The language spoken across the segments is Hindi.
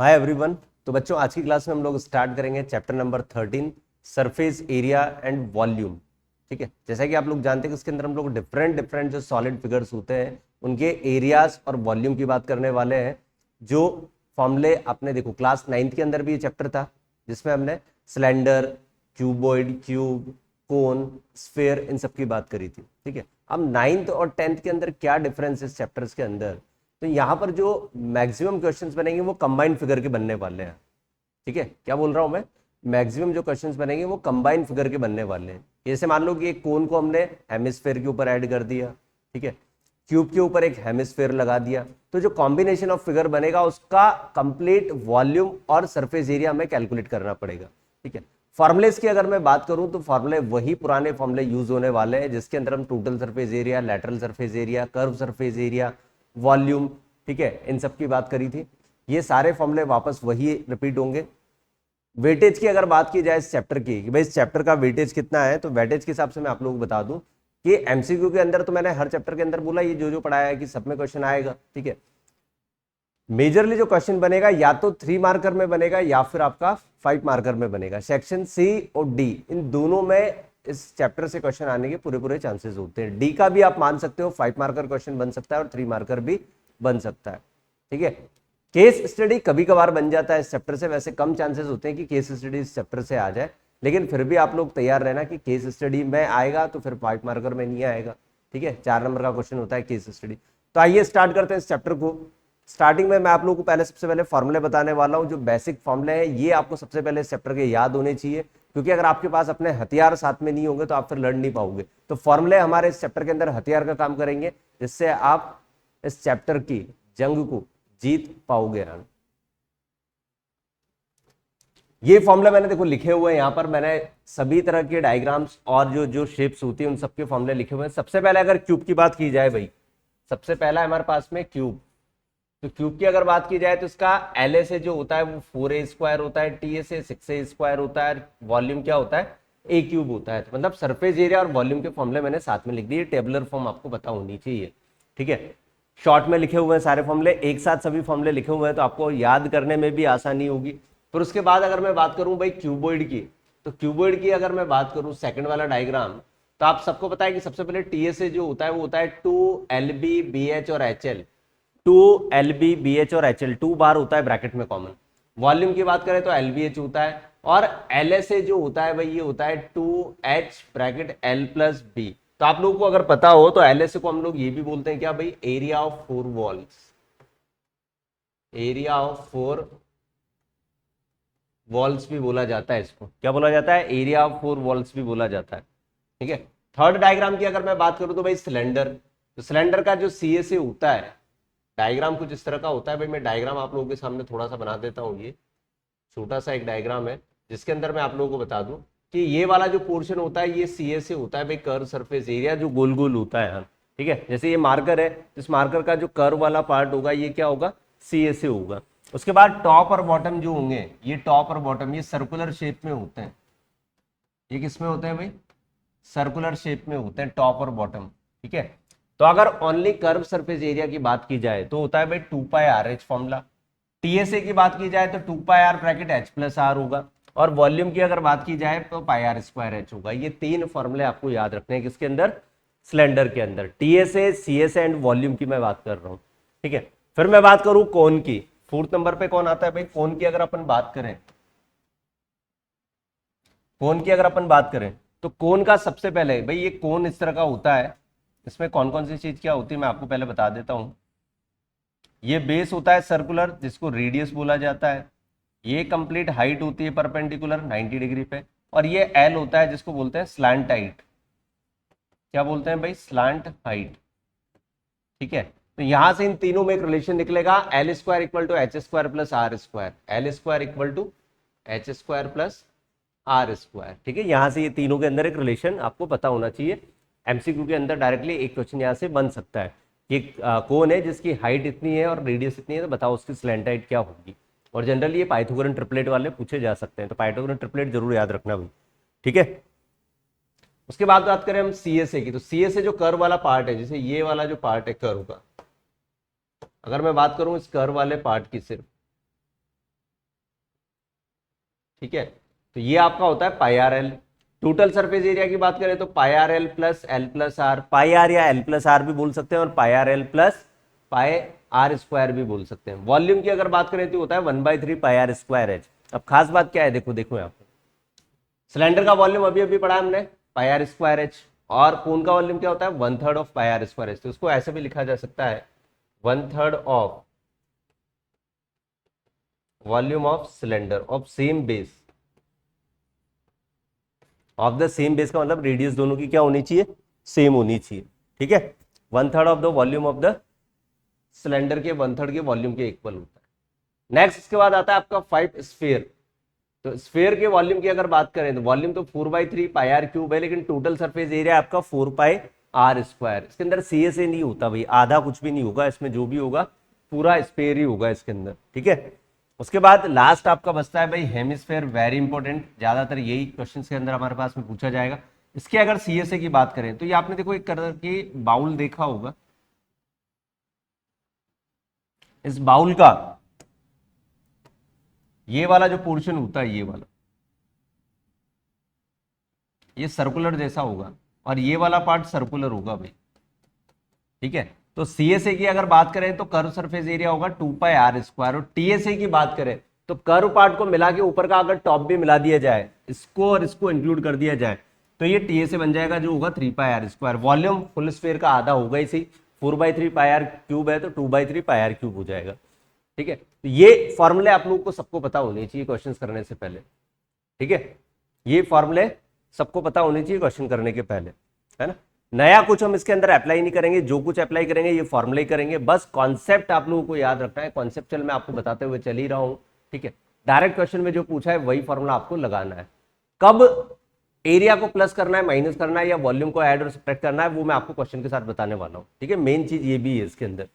Hi everyone. तो बच्चों आज की क्लास में हम लोग स्टार्ट करेंगे chapter number 13 surface area and volume. ठीक है, जैसा कि आप लोग जानते हैं कि इसके अंदर हम लोग डिफरेंट डिफरेंट जो सॉलिड फिगर्स होते हैं उनके एरियाज और वॉल्यूम की बात करने वाले हैं। जो फॉर्मूले आपने देखो क्लास 9th के अंदर भी ये चैप्टर था जिसमें हमने सिलेंडर, क्यूबॉइड, क्यूब, कोन, स्फेयर इन सब की बात करी थी। ठीक है, अब 9th और 10th के अंदर क्या डिफरेंस है इस चैप्टर्स के अंदर, तो यहाँ पर जो मैक्सिमम क्वेश्चंस बनेंगे वो कंबाइंड फिगर के बनने वाले हैं। ठीक है, क्या बोल रहा हूँ मैं, मैक्सिमम जो क्वेश्चंस बनेंगे वो कंबाइंड फिगर के बनने वाले हैं। जैसे मान लो कि एक कोन को हमने हेमिस्फेयर के ऊपर ऐड कर दिया, ठीक है, क्यूब के ऊपर एक हेमिस्फेयर लगा दिया, तो जो कॉम्बिनेशन ऑफ फिगर बनेगा उसका कंप्लीट वॉल्यूम और सरफेस एरिया हमें कैलकुलेट करना पड़ेगा। ठीक है, फॉर्मुलेस की अगर मैं बात करूं तो फॉर्मुले वही पुराने फॉर्मुले यूज होने वाले हैं जिसके अंदर हम total surface area, lateral surface area, curve surface area, volume, ठीक है, इन सब की बात करी थी। ये सारे फॉर्मूले वापस वही रिपीट होंगे। वेटेज की अगर बात की जाए इस चैप्टर की कि भाई इस चैप्टर का वेटेज कितना है, तो वेटेज के हिसाब से मैं आप लोगों को बता दूं कि एमसीक्यू के अंदर तो मैंने हर चैप्टर के अंदर बोला ये जो जो पढ़ाया है कि सब में क्वेश्चन आएगा। ठीक है, मेजरली जो क्वेश्चन बनेगा या तो 3 मार्कर में बनेगा या फिर आपका 5 मार्कर में बनेगा। सेक्शन सी और डी इन दोनों में इस चैप्टर से क्वेश्चन आने के पूरे पूरे चांसेस होते हैं। डी का भी आप मान सकते हो 5 मार्कर क्वेश्चन बन सकता है और 3 मार्कर भी बन सकता है। ठीक है, केस स्टडी कभी कभार बन जाता है इस चैप्टर से, वैसे कम चांसेस होते हैं कि केस स्टडी इस चैप्टर से आ जाए, लेकिन फिर भी आप लोग तैयार रहना कि केस स्टडी में आएगा तो फिर 5 मार्कर में नहीं आएगा। ठीक है, 4 नंबर का क्वेश्चन होता है केस स्टडी। तो आइए स्टार्ट करते हैं इस चैप्टर को। स्टार्टिंग में मैं आप लोगों को पहले सबसे पहले फॉर्मूले बताने वाला हूं। जो बेसिक फॉर्मूले हैं ये आपको सबसे पहले इस चैप्टर के याद होने चाहिए, क्योंकि अगर आपके पास अपने हथियार साथ में नहीं होंगे तो आप फिर लड़ नहीं पाओगे। तो फॉर्मूले हमारे इस चैप्टर के अंदर हथियार का काम करेंगे जिससे आप इस चैप्टर की जंग को जीत पाओगे। ये फॉर्मूला मैंने देखो लिखे हुए हैं यहाँ पर, मैंने सभी तरह के डायग्राम्स और जो जो शेप्स होती है उन सबके फॉर्मूले लिखे हुए हैं। सबसे पहले अगर क्यूब की बात की जाए भाई, सबसे पहला है हमारे पास में क्यूब। तो क्यूब की अगर बात की जाए तो इसका एल ए से जो होता है वो 4a स्क्वायर होता है, टी ए से 6a स्क्वायर होता है, वॉल्यूम क्या होता है ए क्यूब होता है। तो मतलब सरफेस एरिया और वॉल्यूम के फॉर्मूले मैंने साथ में लिख दिए, टेबुलर फॉर्म आपको पता होनी चाहिए। ठीक है, शॉर्ट में लिखे हुए हैं सारे फॉर्मूले, एक साथ सभी फॉर्मूले लिखे हुए हैं तो आपको याद करने में भी आसानी होगी। फिर उसके बाद अगर मैं बात करूं भाई क्यूबॉइड की, तो क्यूबॉइड की अगर मैं बात करूं सेकंड वाला डायग्राम, तो आप सबको पता है कि सबसे पहले टीएस जो होता है वो होता है 2LB BH और HL। 2LB BH और HL 2 बार होता है ब्रैकेट में कॉमन। वॉल्यूम की बात करें तो LBH होता है, और LSA जो होता है भाई ये होता है 2H bracket L plus B। तो आप लोगों को अगर पता हो तो LSA को हम लोग ये भी बोलते हैं क्या भाई, area of 4 walls. Area of 4 walls भी बोला जाता है, इसको क्या बोला जाता है, एरिया ऑफ 4 वॉल्स भी बोला जाता है। ठीक है, थर्ड डायग्राम की अगर मैं बात करूं तो भाई सिलेंडर। तो सिलेंडर का जो CSA होता है, डायग्राम कुछ इस तरह का होता है। भाई मैं डायग्राम आप लोगों के सामने थोड़ा सा बना देता हूँ। ये छोटा सा एक डायग्राम है जिसके अंदर मैं आप लोगों को बता दूं कि ये वाला जो पोर्शन होता है ये CSA होता है भाई, कर्व सरफेस एरिया जो गोल गोल होता है। ठीक है, जैसे ये मार्कर है, इस मार्कर का जो कर्व वाला पार्ट होगा ये क्या होगा, CSA होगा। उसके बाद टॉप और बॉटम जो होंगे, ये टॉप और बॉटम ये सर्कुलर शेप में होते हैं। ये किसमें होते हैं भाई, सर्कुलर शेप में होते हैं टॉप और बॉटम। ठीक है, तो अगर ओनली कर्व सरफेस एरिया की बात की जाए तो होता है भाई 2πRH फॉर्मूला। टीएसए की बात की जाए तो 2πR bracket H plus R होगा, और वॉल्यूम की अगर बात की जाए तो πR स्क्वायर H होगा। ये 3 फॉर्मूले आपको याद रखने हैं किसके अंदर, सिलेंडर के अंदर। टीएसए, सीएसए एंड वॉल्यूम की मैं बात कर रहा हूं। ठीक है, फिर मैं बात करूं कोन की, 4th नंबर पे कौन आता है भाई, कोन की अगर अपन बात करें, कोन की अगर अपन बात करें तो कोन का सबसे पहले भाई ये कोन इस तरह का होता है। इसमें कौन कौन सी चीज क्या होती है मैं आपको पहले बता देता हूं। ये बेस होता है सर्कुलर जिसको रेडियस बोला जाता है। ये कंप्लीट हाइट होती है परपेंडिकुलर 90 डिग्री पे, और ये एल होता है जिसको बोलते हैं स्लांट हाइट। क्या बोलते हैं भाई, स्लांट हाइट। ठीक है, तो यहां से इन तीनों में एक रिलेशन निकलेगा, L square equal to H square plus R square, L square equal to H square plus R square. ठीक है, यहां से ये तीनों के अंदर एक रिलेशन आपको पता होना चाहिए। एमसीक्यू के अंदर डायरेक्टली एक क्वेश्चन यहां से बन सकता है कि कौन है जिसकी हाइट इतनी है और रेडियस इतनी है, तो बताओ उसकी स्लैंट हाइट क्या होगी। और जनरली ये पाइथागोरन ट्रिपलेट वाले पूछे जा सकते हैं, तो पाइथागोरन ट्रिपलेट जरूर याद रखना भाई। ठीक है, उसके बाद बात करें हम CSA की, तो CSA जो कर्व वाला पार्ट है, जैसे ये वाला जो पार्ट है कर्व का, अगर मैं बात करूं इस कर्व वाले पार्ट की सिर्फ, ठीक है, तो ये आपका होता है pi R L. Total surface area की बात करें तो pi R L plus L plus R, pi R या एल प्लस आर भी बोल सकते हैं और pi R L plus pi R square भी बोल सकते हैं। वॉल्यूम की अगर बात करें तो होता है 1/3 पाई आर स्क्वायर एच। अब खास बात क्या है, देखो देखो यहाँ पे सिलेंडर का वॉल्यूम अभी अभी पढ़ा हमने पाई आर स्क्वायर एच, और कोन का वॉल्यूम क्या होता है 1/3 of pi R square H. तो उसको ऐसे भी लिखा जा सकता है 1/3 of volume of cylinder of same base. Of the same base का मतलब रेडियस दोनों की क्या होनी चाहिए, सेम होनी चाहिए। ठीक है, 1/3 of the volume of the cylinder के 1/3 के वॉल्यूम के इक्वल होता है। नेक्स्ट इसके बाद आता है आपका 5 स्फीयर। तो स्फीयर के वॉल्यूम की अगर बात करें तो वॉल्यूम तो 4/3 पाई आर क्यूब है, लेकिन टोटल सरफेस एरिया आपका 4 पाई आर स्क्वायर। इसके अंदर सी ए से नहीं होता भाई, आधा कुछ भी नहीं होगा इसमें, जो भी होगा पूरा स्फीयर ही होगा इसके अंदर। ठीक है, उसके बाद लास्ट आपका बचता है भाई हेमिस्फेयर, वेरी इंपॉर्टेंट, ज्यादातर यही क्वेश्चन के अंदर हमारे पास में पूछा जाएगा। इसके अगर सीएसए की बात करें तो ये आपने देखो एक तरह की बाउल देखा होगा, इस बाउल का ये वाला जो पोर्शन होता है, ये वाला ये सर्कुलर जैसा होगा और ये वाला पार्ट सर्कुलर होगा भाई। ठीक है, तो सीएसए की अगर बात करें तो कर्व सरफेस एरिया होगा 2 पाई आर स्क्वायर, और टीएसए की बात करें तो कर्व पार्ट को मिला के ऊपर का अगर टॉप भी मिला दिया जाए, इसको और इसको इंक्लूड कर दिया जाए, तो ये टीएसए बन जाएगा जो होगा 3 pi R square. Volume full sphere का आधा होगा इसी, 4/3 पाई आर क्यूब है तो 2/3 पाई आर क्यूब हो जाएगा। ठीक है, तो ये फॉर्मूले आप लोगों को सबको पता होने चाहिए क्वेश्चन करने से पहले। ठीक है, ये फॉर्मूले सबको पता होने चाहिए क्वेश्चन करने के पहले, है ना। नया कुछ हम इसके अंदर अप्लाई नहीं करेंगे, जो कुछ अप्लाई करेंगे ये फॉर्मूले ही करेंगे, बस कॉन्सेप्ट आप लोगों को याद रखना है। कॉन्सेप्चुअल मैं आपको बताते हुए चल ही रहा हूं। ठीक है, डायरेक्ट क्वेश्चन में जो पूछा है वही फॉर्मूला आपको लगाना है। कब एरिया को प्लस करना है, माइनस करना है, या वॉल्यूम को ऐड और सब्ट्रैक्ट करना है, वो मैं आपको क्वेश्चन के साथ बताने वाला हूँ। ठीक है, मेन चीज ये भी है इसके अंदर।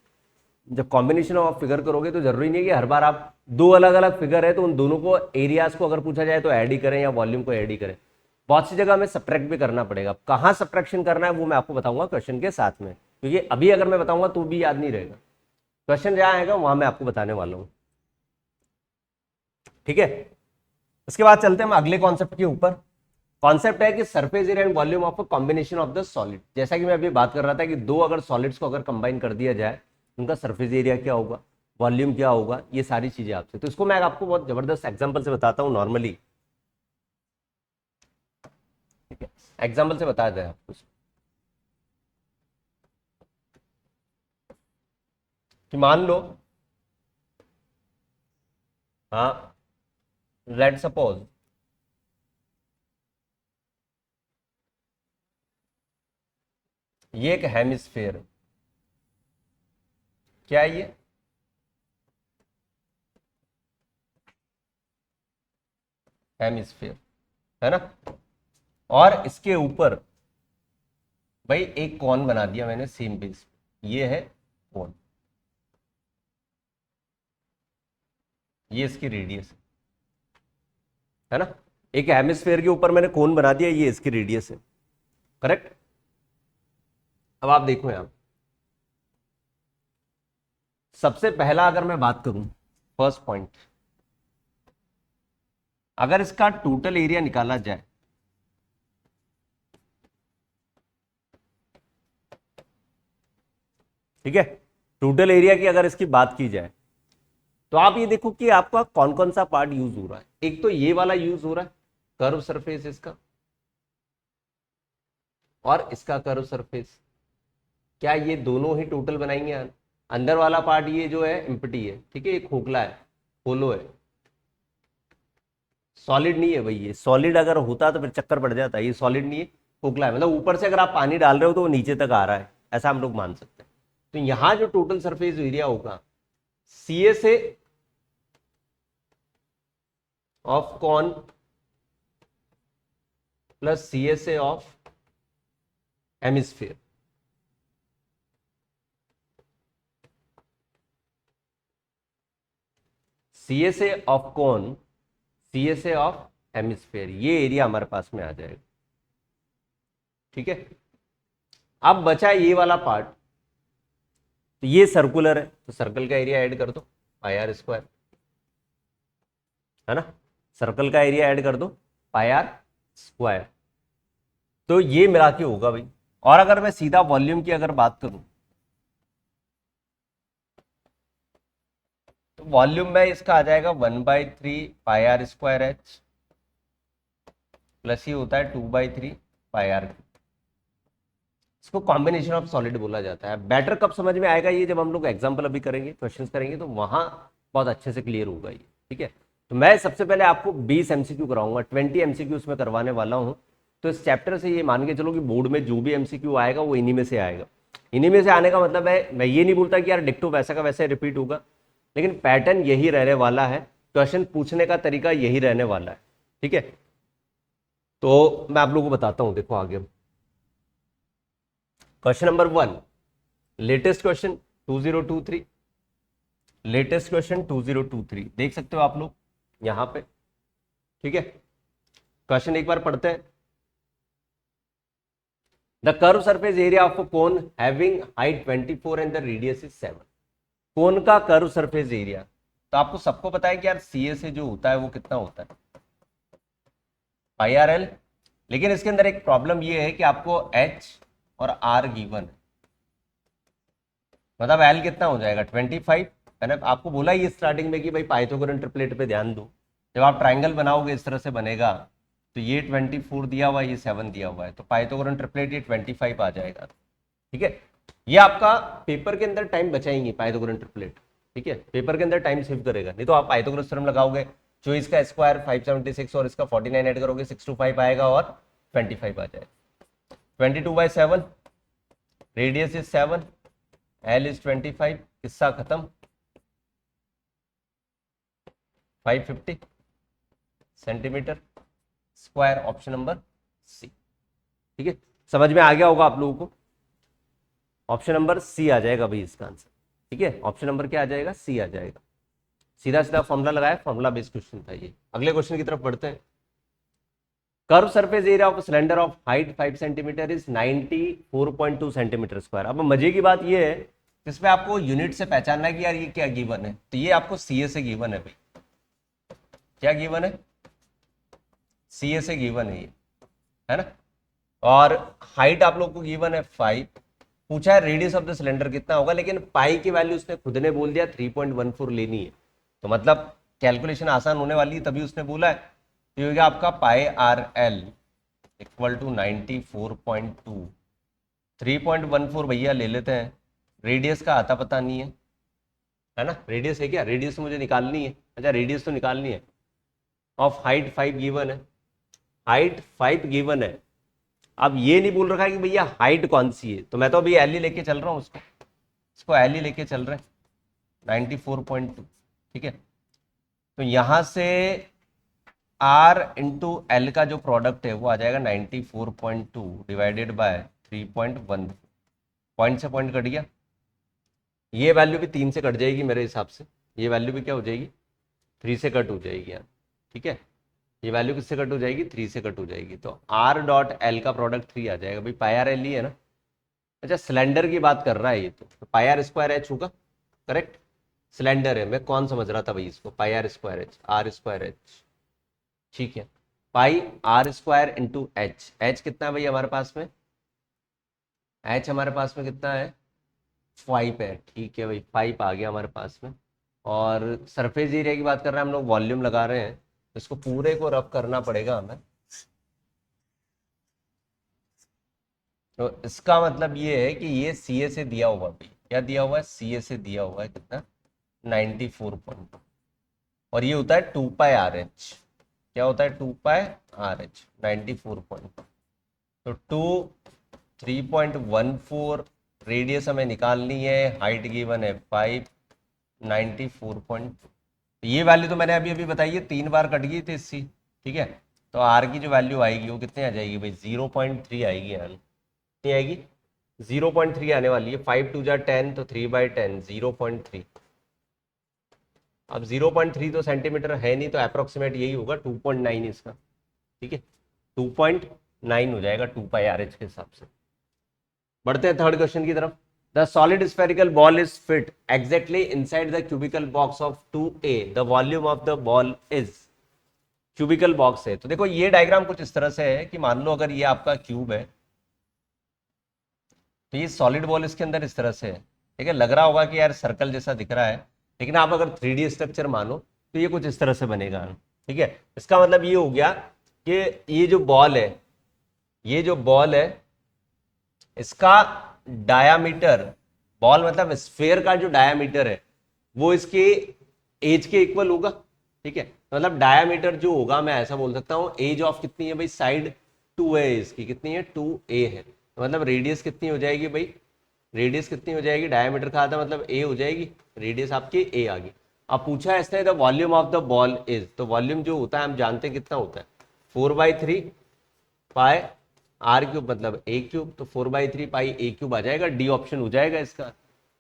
जब कॉम्बिनेशन ऑफ फिगर करोगे तो जरूरी नहीं है कि हर बार आप दो अलग अलग फिगर है तो उन दोनों को एरियाज को अगर पूछा जाए तो ऐड ही करें या वॉल्यूम को ऐड ही करें। बहुत सी जगह हमें सब्ट्रैक्ट भी करना पड़ेगा। कहाँ सब्ट्रैक्शन करना है वो मैं आपको बताऊंगा क्वेश्चन के साथ में, क्योंकि अभी अगर मैं बताऊंगा तो भी याद नहीं रहेगा। क्वेश्चन जहां आएगा वहां मैं आपको बताने वाला हूं। ठीक है, इसके बाद चलते हैं हम अगले कॉन्सेप्ट के ऊपर। कॉन्सेप्ट है कि surface area and volume of a combination of the solid. जैसा कि मैं अभी बात कर रहा था कि दो अगर सॉलिड्स को अगर कंबाइन कर दिया जाए, उनका सरफेस एरिया क्या होगा, वॉल्यूम क्या होगा, ये सारी चीजें आपसे। तो इसको मैं आपको बहुत जबरदस्त एग्जाम्पल से बताता हूँ नॉर्मली। ठीक है, एग्जाम्पल से बताया जाए आपको कि मान लो, हाँ, लेट सपोज ये एक हेमिस्फेयर, क्या है ये, हेमिस्फेयर, है ना। और इसके ऊपर भाई एक कॉन बना दिया मैंने सेम बेस, ये है कॉन, ये इसकी रेडियस है ना। एक हेमिस्फेयर के ऊपर मैंने कोन बना दिया, ये इसकी रेडियस है, करेक्ट। अब आप देखो यहां, सबसे पहला अगर मैं बात करूं, फर्स्ट पॉइंट, अगर इसका टोटल एरिया निकाला जाए, ठीक है, टोटल एरिया की अगर इसकी बात की जाए तो आप ये देखो कि आपका कौन कौन सा पार्ट यूज हो रहा है। एक तो ये वाला यूज हो रहा है, कर्व सरफेस इसका, और इसका कर्व सरफेस, क्या ये दोनों ही टोटल बनाएंगे। अंदर वाला पार्ट ये जो है एम्प्टी है, ठीक है, ये खोखला है, होलो है, सॉलिड नहीं है भाई। ये सॉलिड अगर होता तो फिर चक्कर पड़ जाता, ये सॉलिड नहीं है, खोखला है। मतलब ऊपर से अगर आप पानी डाल रहे हो तो वो नीचे तक आ रहा है, ऐसा हम लोग मान सकते हैं। तो यहां जो टोटल सरफेस एरिया होगा, सी ए से ऑफ कॉन प्लस सी ए से ऑफ हेमिस्फीयर, सी ए से ऑफ कॉन, सी ए से ऑफ हेमिस्फीयर, ये एरिया हमारे पास में आ जाएगा। ठीक है, अब बचा ये वाला पार्ट, तो ये सर्कुलर है तो सर्कल का एरिया ऐड कर दो पाई आर स्क्वायर, है ना। सर्कल का एरिया ऐड कर दो पाई आर स्क्वायर, तो ये मिला के होगा भाई। और अगर मैं सीधा वॉल्यूम की अगर बात करूं तो वॉल्यूम में इसका आ जाएगा 1/3 pi R square H plus ये होता है 2/3 पाई आर। इसको कॉम्बिनेशन ऑफ सॉलिड बोला जाता है। बेटर कब समझ में आएगा ये, जब हम लोग एग्जाम्पल अभी करेंगे, क्वेश्चंस करेंगे, तो वहां बहुत अच्छे से क्लियर होगा ये। ठीक है, तो मैं सबसे पहले आपको 20 एमसीक्यू कराऊंगा, 20 एमसीक्यू उसमें करवाने वाला हूं। तो इस चैप्टर से ये मान के चलो कि बोर्ड में जो भी एमसीक्यू आएगा वो इन्हीं में से आएगा। इन्हीं में से आने का मतलब है, मैं ये नहीं बोलता कि यार डिक्टो वैसा का वैसे रिपीट होगा, लेकिन पैटर्न यही रहने वाला है, क्वेश्चन पूछने का तरीका यही रहने वाला है। ठीक है, तो मैं आप लोगों को बताता हूं, देखो आगे। Question number 1, latest question 2023, latest question 2023 देख सकते हो आप लोग यहां पे। ठीक है, क्वेश्चन एक बार पढ़ते हैं। The curve surface area of a cone having height 24 and the radius is 7। कोन का कर्व सरफेस एरिया, तो आपको सबको पता है कि यार सी ए से जो होता है वो कितना होता है, पाई आर एल। लेकिन इसके अंदर एक प्रॉब्लम ये है कि आपको एच और आर गिवन है, मतलब एल कितना हो जाएगा 25। मैंने आपको बोला ये स्टार्टिंग में कि भाई पाइथागोरन ट्रिपलेट पे ध्यान दो, जब आप ट्राइंगल बनाओगे इस तरह से बनेगा, तो ये 24 दिया हुआ है, ये 7 दिया हुआ है, तो पाइथागोरन ट्रिपलेट ये 25 आ जाएगा। ठीक है, ये आपका पेपर के अंदर टाइम बचाएंगे पाइथागोरन ट्रिपलेट। ठीक है, पेपर के अंदर टाइम सेव करेगा, नहीं तो आप पाइथागोरस थ्योरम लगाओगे, जो इसका स्क्वायर 576 और इसका 49 ऐड करोगे 625 आएगा और 25 आ जाएगा। 22/7, रेडियस इज 7, एल इज 25, किस्सा खत्म। 550 centimetre square, option number C. ठीक है, समझ में आ गया होगा आप लोगों को, ऑप्शन नंबर सी आ जाएगा भाई इसका आंसर। ठीक है, ऑप्शन नंबर क्या आ जाएगा, सी आ जाएगा। सीधा सीधा फॉर्मूला लगाया, फॉर्मूला बेस्ड क्वेश्चन था ये। अगले क्वेश्चन की तरफ बढ़ते हैं। Curve surface area of cylinder of height 5 centimetre is 94.2 centimetre square. अब मजे की बात ये है, इसमें आपको यूनिट से पहचानना है कि यार ये क्या गिवन है, तो ये आपको सीए से गिवन है भाई। क्या गिवन है, सीए से गिवन है ये, है ना। और हाइट आप लोग को गिवन है 5, पूछा है रेडियस ऑफ द सिलेंडर कितना होगा, लेकिन पाई की वैल्यू उसने खुद ने बोल दिया 3.14 लेनी है, तो मतलब कैलकुलेशन आसान होने वाली है, तभी उसने बोला है। तो ये हो गया आपका पाई आर एल इक्वल टू 94.2, 3.14 भैया ले लेते हैं, रेडियस का आता पता नहीं है ना, रेडियस है क्या, रेडियस मुझे निकालनी है, अच्छा रेडियस तो निकालनी है। ऑफ हाइट 5 गिवन है, हाइट 5 गिवन है। अब ये नहीं बोल रखा है कि भैया हाइट कौन सी है, तो मैं तो अभी एल ही लेके चल रहा हूँ, इसको एल ही लेके चल रहे हैं, 94.2। ठीक है, तो यहां से आर इंटू एल का जो प्रोडक्ट है वो आ जाएगा 94.2 डिवाइडेड बाय 3.1, पॉइंट से पॉइंट कट गया, ये वैल्यू भी 3 से कट जाएगी मेरे हिसाब से, ये वैल्यू भी क्या हो जाएगी 3 से कट हो जाएगी यार। ठीक है, ये वैल्यू किससे कट हो जाएगी 3 से कट हो जाएगी, तो आर डॉट एल का प्रोडक्ट 3 आ जाएगा भाई, पाई आर एल ही है ना। अच्छा सिलेंडर की बात कर रहा है ये, तो पाई आर स्क्वायर एच होगा, करेक्ट। सिलेंडर है, मैं कौन समझ रहा था भाई इसको, pi R square H, R square H. ठीक है, pi R square into H, H कितना है भाई हमारे पास में, एच हमारे पास में कितना है 5 है। ठीक है भाई, 5 आ गया हमारे पास में। और सरफेस एरिया की बात कर रहे हैं हम लोग, वॉल्यूम लगा रहे हैं, तो इसको पूरे को रब करना पड़ेगा हमें। तो इसका मतलब ये है कि ये सी ए से दिया हुआ भी, क्या दिया हुआ है, सी ए से दिया हुआ है कितना 94 और ये होता है 2 पाई आर एच, क्या होता है 2 पाई आर एच 94 तो 3.14 रेडियस हमें निकालनी है, हाइट गिवन है 5, 94. तो ये वैल्यू तो मैंने अभी अभी बताई है, 3 बार कट गई थी इससी। ठीक है, तो आर की जो वैल्यू आएगी वो कितने आ जाएगी भाई 0.3 आएगी यार, कितनी आएगी 0.3 आने वाली है, 5 2 जा 10 तो 3/10 0.3। अब 0.3 तो सेंटीमीटर है नहीं, तो अप्रोक्सीमेट यही होगा 2.9 इसका। ठीक है, 2.9 हो जाएगा 2 पाई आर एच के हिसाब से। बढ़ते हैं थर्ड क्वेश्चन की तरफ। The solid spherical ball is fit exactly inside the cubical box of 2A, the volume of the ball is. Cubical box है। तो देखो ये डायग्राम कुछ इस तरह से है कि मान लो अगर ये आपका क्यूब है, तो ये सॉलिड बॉल इसके अंदर इस तरह से है, ठीक है। लग रहा होगा कि यार सर्कल जैसा दिख रहा है, लेकिन आप अगर 3D स्ट्रक्चर मानो तो ये कुछ इस तरह से बनेगा, ठीक है। इसका मतलब ये हो गया कि ये जो बॉल है, ये जो बॉल है इसका डायामीटर, बॉल मतलब स्फेयर का जो डायामीटर है वो इसके एज के इक्वल होगा, ठीक है। तो मतलब डायामीटर जो होगा, मैं ऐसा बोल सकता हूँ एज ऑफ कितनी है भाई, साइड 2a इसकी कितनी है, 2a है। तो मतलब रेडियस कितनी हो जाएगी भाई, रेडियस कितनी हो जाएगी, डायमीटर का आधा मतलब a हो जाएगी, रेडियस आपकी a आ गई। अब पूछा है इसने the volume of the ball is, तो वॉल्यूम जो होता है हम जानते हैं कितना होता है, 4/3 पाई आर क्यूब मतलब a क्यूब, तो 4/3 पाई a क्यूब आ जाएगा, डी ऑप्शन हो जाएगा इसका,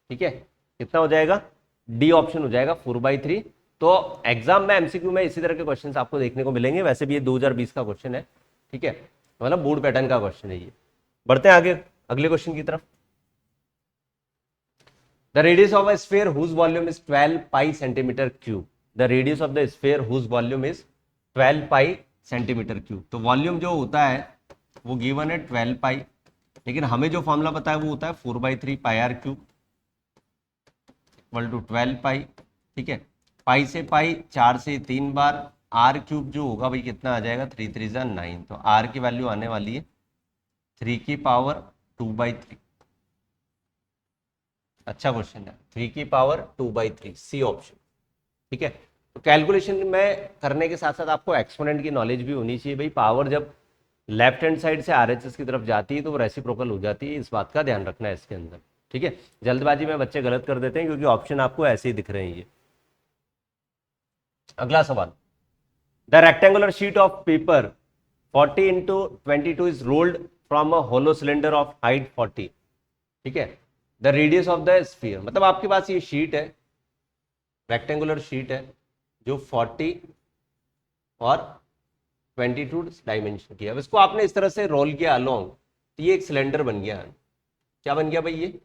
ठीक है। कितना हो जाएगा, डी ऑप्शन हो जाएगा 4/3। तो एग्जाम में एमसीक्यू में इसी तरह के क्वेश्चंस आपको देखने को मिलेंगे, वैसे भी ये 2020 का क्वेश्चन है, ठीक है, मतलब बोर्ड पैटर्न का क्वेश्चन है ये। बढ़ते हैं आगे अगले क्वेश्चन की तरफ। The radius of a sphere whose volume is 12 pi centimetre cube, the radius of the sphere whose volume is 12 pi centimetre cube. तो वॉल्यूम जो होता है वो गिवन है 12 पाई, लेकिन हमें जो फॉर्मूला पता है वो होता है 4/3 pi R cube equal to 12 पाई, ठीक है। पाई से पाई 4 से 3 बार, आर क्यूब जो होगा भाई कितना आ जाएगा, 3 3 जा 9, तो आर की वैल्यू आने वाली है 3 की पावर 2/3। अच्छा क्वेश्चन है, 3 की पावर 2/3, सी ऑप्शन, ठीक है। तो कैलकुलेशन में करने के साथ साथ आपको एक्सपोनेंट की नॉलेज भी होनी चाहिए भाई। पावर जब लेफ्ट हैंड साइड से आरएचएस की तरफ जाती है तो वो रेसिप्रोकल हो जाती है, इस बात का ध्यान रखना है इसके अंदर, ठीक है। जल्दबाजी में बच्चे गलत कर देते हैं क्योंकि ऑप्शन आपको ऐसे ही दिख रहे हैं ये। अगला सवाल, the rectangular sheet of paper 40x22 is rolled from a hollow cylinder of height 40, ठीक है। The radius of the sphere, मतलब आपके पास ये शीट है, रेक्टेंगुलर शीट है जो 40 और 22 डायमेंशन की है। अब इसको आपने इस तरह से रोल किया अलोंग, तो ये एक सिलेंडर बन गया। क्या बन गया भाई, ये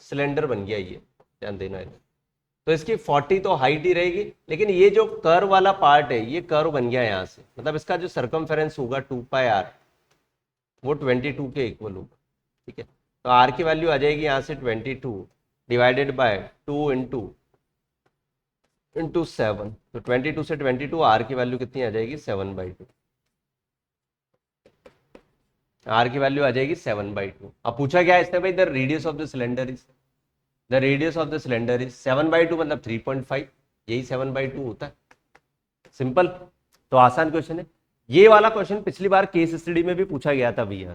सिलेंडर बन गया, ये ध्यान देना है। तो इसकी 40 तो हाइट ही रहेगी, लेकिन ये जो कर्व वाला पार्ट है ये कर्व बन गया यहाँ से, मतलब इसका जो सर्कमफेरेंस होगा 2πr वो 22 के इक्वल होगा, ठीक है। तो आर की वैल्यू आ जाएगी यहाँ से 22 डिवाइडेड बाय 2 इंटू 7, तो 22 से 22 आर की वैल्यू कितनी आ जाएगी, 7/2, आर की वैल्यू आ जाएगी 7/2। अब पूछा क्या है इसने भाई, the radius of the cylinder is, the radius of the cylinder is 7/2 मतलब 3.5, यही 7/2 होता है, सिंपल। तो आसान क्वेश्चन है ये वाला। क्वेश्चन पिछली बार केस स्टडी में भी पूछा गया था भैया,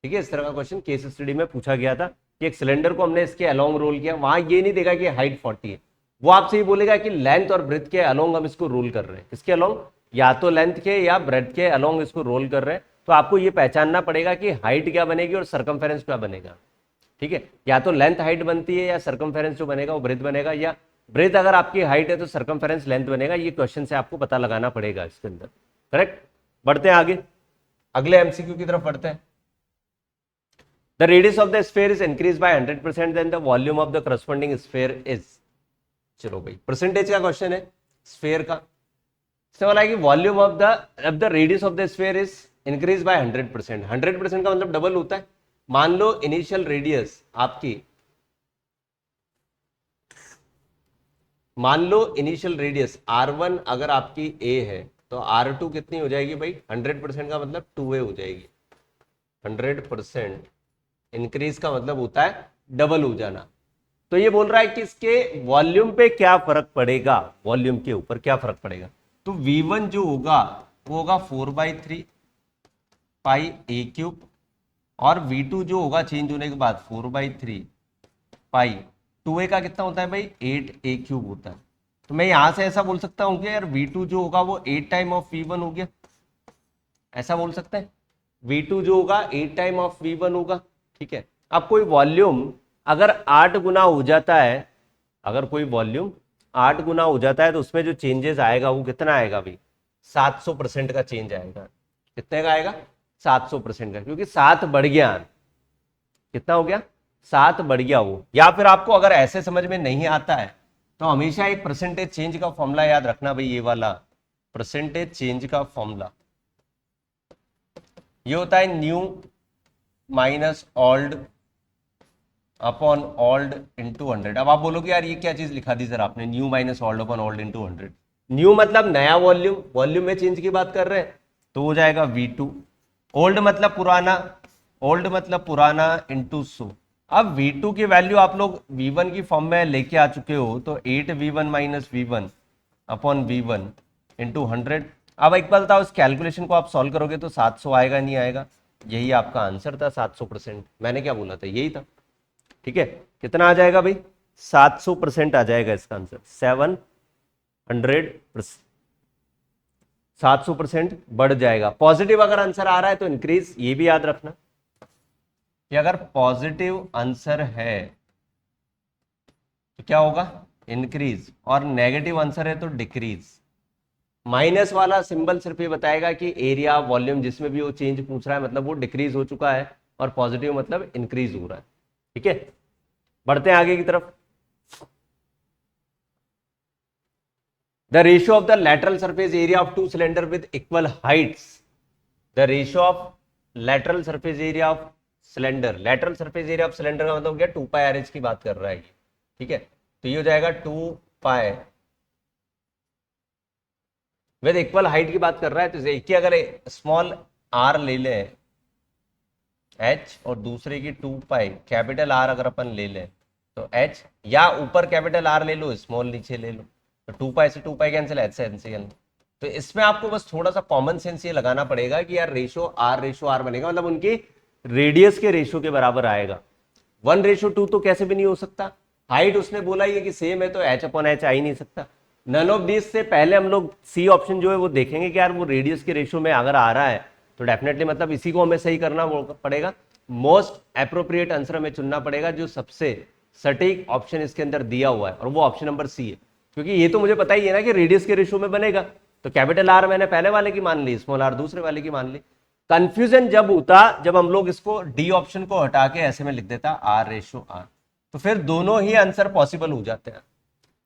ठीक है। इस तरह का क्वेश्चन केस स्टडी में पूछा गया था कि एक सिलेंडर को हमने इसके अलोंग रोल किया, वहां ये नहीं देखा कि हाइट 40 है, वो आपसे ये बोलेगा कि लेंथ और ब्रेथ के अलोंग हम इसको रोल कर रहे हैं, किसके अलोंग, या तो लेंथ के या ब्रेथ के अलोंग इसको रोल कर रहे हैं। तो आपको ये पहचानना पड़ेगा कि हाइट क्या बनेगी और सर्कमफेरेंस क्या बनेगा, ठीक है। या तो लेंथ हाइट बनती है या सर्कमफेरेंस जो बनेगा वो ब्रेथ बनेगा, या ब्रेथ अगर आपकी हाइट है तो सर्कमफेरेंस लेंथ बनेगा। ये क्वेश्चन से आपको पता लगाना पड़ेगा इसके अंदर, करेक्ट। बढ़ते हैं आगे अगले एमसीक्यू की तरफ बढ़ते हैं। The radius of the sphere is increase by 100% then the volume of the corresponding sphere is, चलो भाई परसेंटेज का क्वेश्चन है स्फीयर का। इससे बोला है कि volume of the radius of the sphere is increase by 100%, 100% का मतलब डबल होता है। मान लो इनिशियल रेडियस आपकी, मान लो इनिशियल रेडियस r1 अगर आपकी a है तो r2 कितनी हो जाएगी भाई, 100% का मतलब 2a हो जाएगी। 100% इंक्रीज का मतलब होता है डबल हो जाना। तो ये बोल रहा है कि इसके वॉल्यूम पे क्या फर्क पड़ेगा, वॉल्यूम के ऊपर क्या फर्क पड़ेगा। तो v1 जो होगा वो होगा 4/3 पाई a क्यूब, और v2 जो होगा चेंज होने के बाद 4/3 पाई 2a का कितना होता है भाई, 8a क्यूब होता है। तो मैं यहां से ऐसा बोल सकता हूं कि यार v2 जो होगा वो 8 टाइम ऑफ v1 हो गया, ऐसा बोल सकते हैं। v2 जो होगा 8 टाइम ऑफ v1 होगा, ठीक है। अब कोई वॉल्यूम अगर 8 गुना हो जाता है, अगर कोई वॉल्यूम 8 गुना हो जाता है तो उसमें जो चेंजेस आएगा वो कितना आएगा भाई, 700% का चेंज आएगा। कितने का आएगा, 700% का, क्योंकि 7 बढ़ गया, कितना हो गया, 7 बढ़ गया वो। या फिर आपको अगर ऐसे समझ में नहीं आता है तो हमेशा एक परसेंटेज चेंज का फॉर्मूला याद रखना भाई, ये वाला परसेंटेज चेंज का फॉर्मूला ये होता है new minus old upon old into 100। अब आप बोलोगे यार ये क्या चीज लिखा दी सर आपने, new minus old upon old into 100। New मतलब नया वॉल्यूम, वॉल्यूम में चेंज की बात कर रहे हैं तो हो जाएगा V2। ओल्ड मतलब पुराना, ओल्ड मतलब पुराना इंटू 100। अब V2 की वैल्यू आप लोग V1 की फॉर्म में लेके आ चुके हो, तो 8V1 minus V1 upon V1 into 100। अब एक बार बताओ, इस कैलकुलेशन को आप सॉल्व करोगे तो 700 आएगा नहीं आएगा? यही आपका आंसर था 700%। मैंने क्या बोला था, यही था। ठीक है, कितना आ जाएगा भाई? 700% आ जाएगा इसका आंसर, 700%। 700% बढ़ जाएगा। पॉजिटिव अगर आंसर आ रहा है तो इंक्रीज, ये भी याद रखना कि अगर पॉजिटिव आंसर है तो क्या होगा, इंक्रीज, और नेगेटिव आंसर है तो डिक्रीज। माइनस वाला सिंबल सिर्फ ये बताएगा कि एरिया वॉल्यूम जिसमें भी वो चेंज पूछ रहा है मतलब वो डिक्रीज हो चुका है, और पॉजिटिव मतलब इंक्रीज हो रहा है। ठीक है, बढ़ते हैं आगे की तरफ। The ratio of the lateral surface area of two cylinder with equal Heights. The ratio of lateral surface area of cylinder, lateral surface area of cylinder का मतलब क्या, 2πRH की बात कर रहा है। ठीक है, तो ये हो जाएगा 2π विद इक्वल हाइट की बात कर रहा है। तो एक ही अगर स्मॉल r ले लें h और दूसरे की 2π कैपिटल R अगर अपन ले लें तो h, या ऊपर कैपिटल R ले लो, स्मॉल नीचे ले लो, तो 2π से 2π कैंसिल, h से कैंसिल। तो इसमें आपको बस थोड़ा सा कॉमन सेंस ये लगाना पड़ेगा कि यार रेशो आर बनेगा, मतलब उनकी रेडियस के रेशो के बराबर आएगा। 1:2 तो कैसे भी नहीं हो सकता। हाइट उसने बोला ये कि सेम है तो h/h आ ही नहीं सकता। नन ऑफ दिस से पहले हम लोग सी ऑप्शन जो है वो देखेंगे कि यार वो रेडियस के रेशो में अगर आ रहा है तो डेफिनेटली मतलब इसी को हमें सही करना पड़ेगा। मोस्ट अप्रोप्रिएट आंसर हमें चुनना पड़ेगा जो सबसे सटीक ऑप्शन इसके अंदर दिया हुआ है, और वो ऑप्शन नंबर सी है। क्योंकि ये तो मुझे पता ही है ना कि रेडियस के रेशो में बनेगा, तो कैपिटल आर मैंने पहले वाले की मान ली, स्मॉल आर दूसरे वाले की मान ली। कंफ्यूजन जब होता जब हम लोग इसको डी ऑप्शन को हटा के ऐसे में लिख देता R/R, तो फिर दोनों ही आंसर पॉसिबल हो जाते हैं।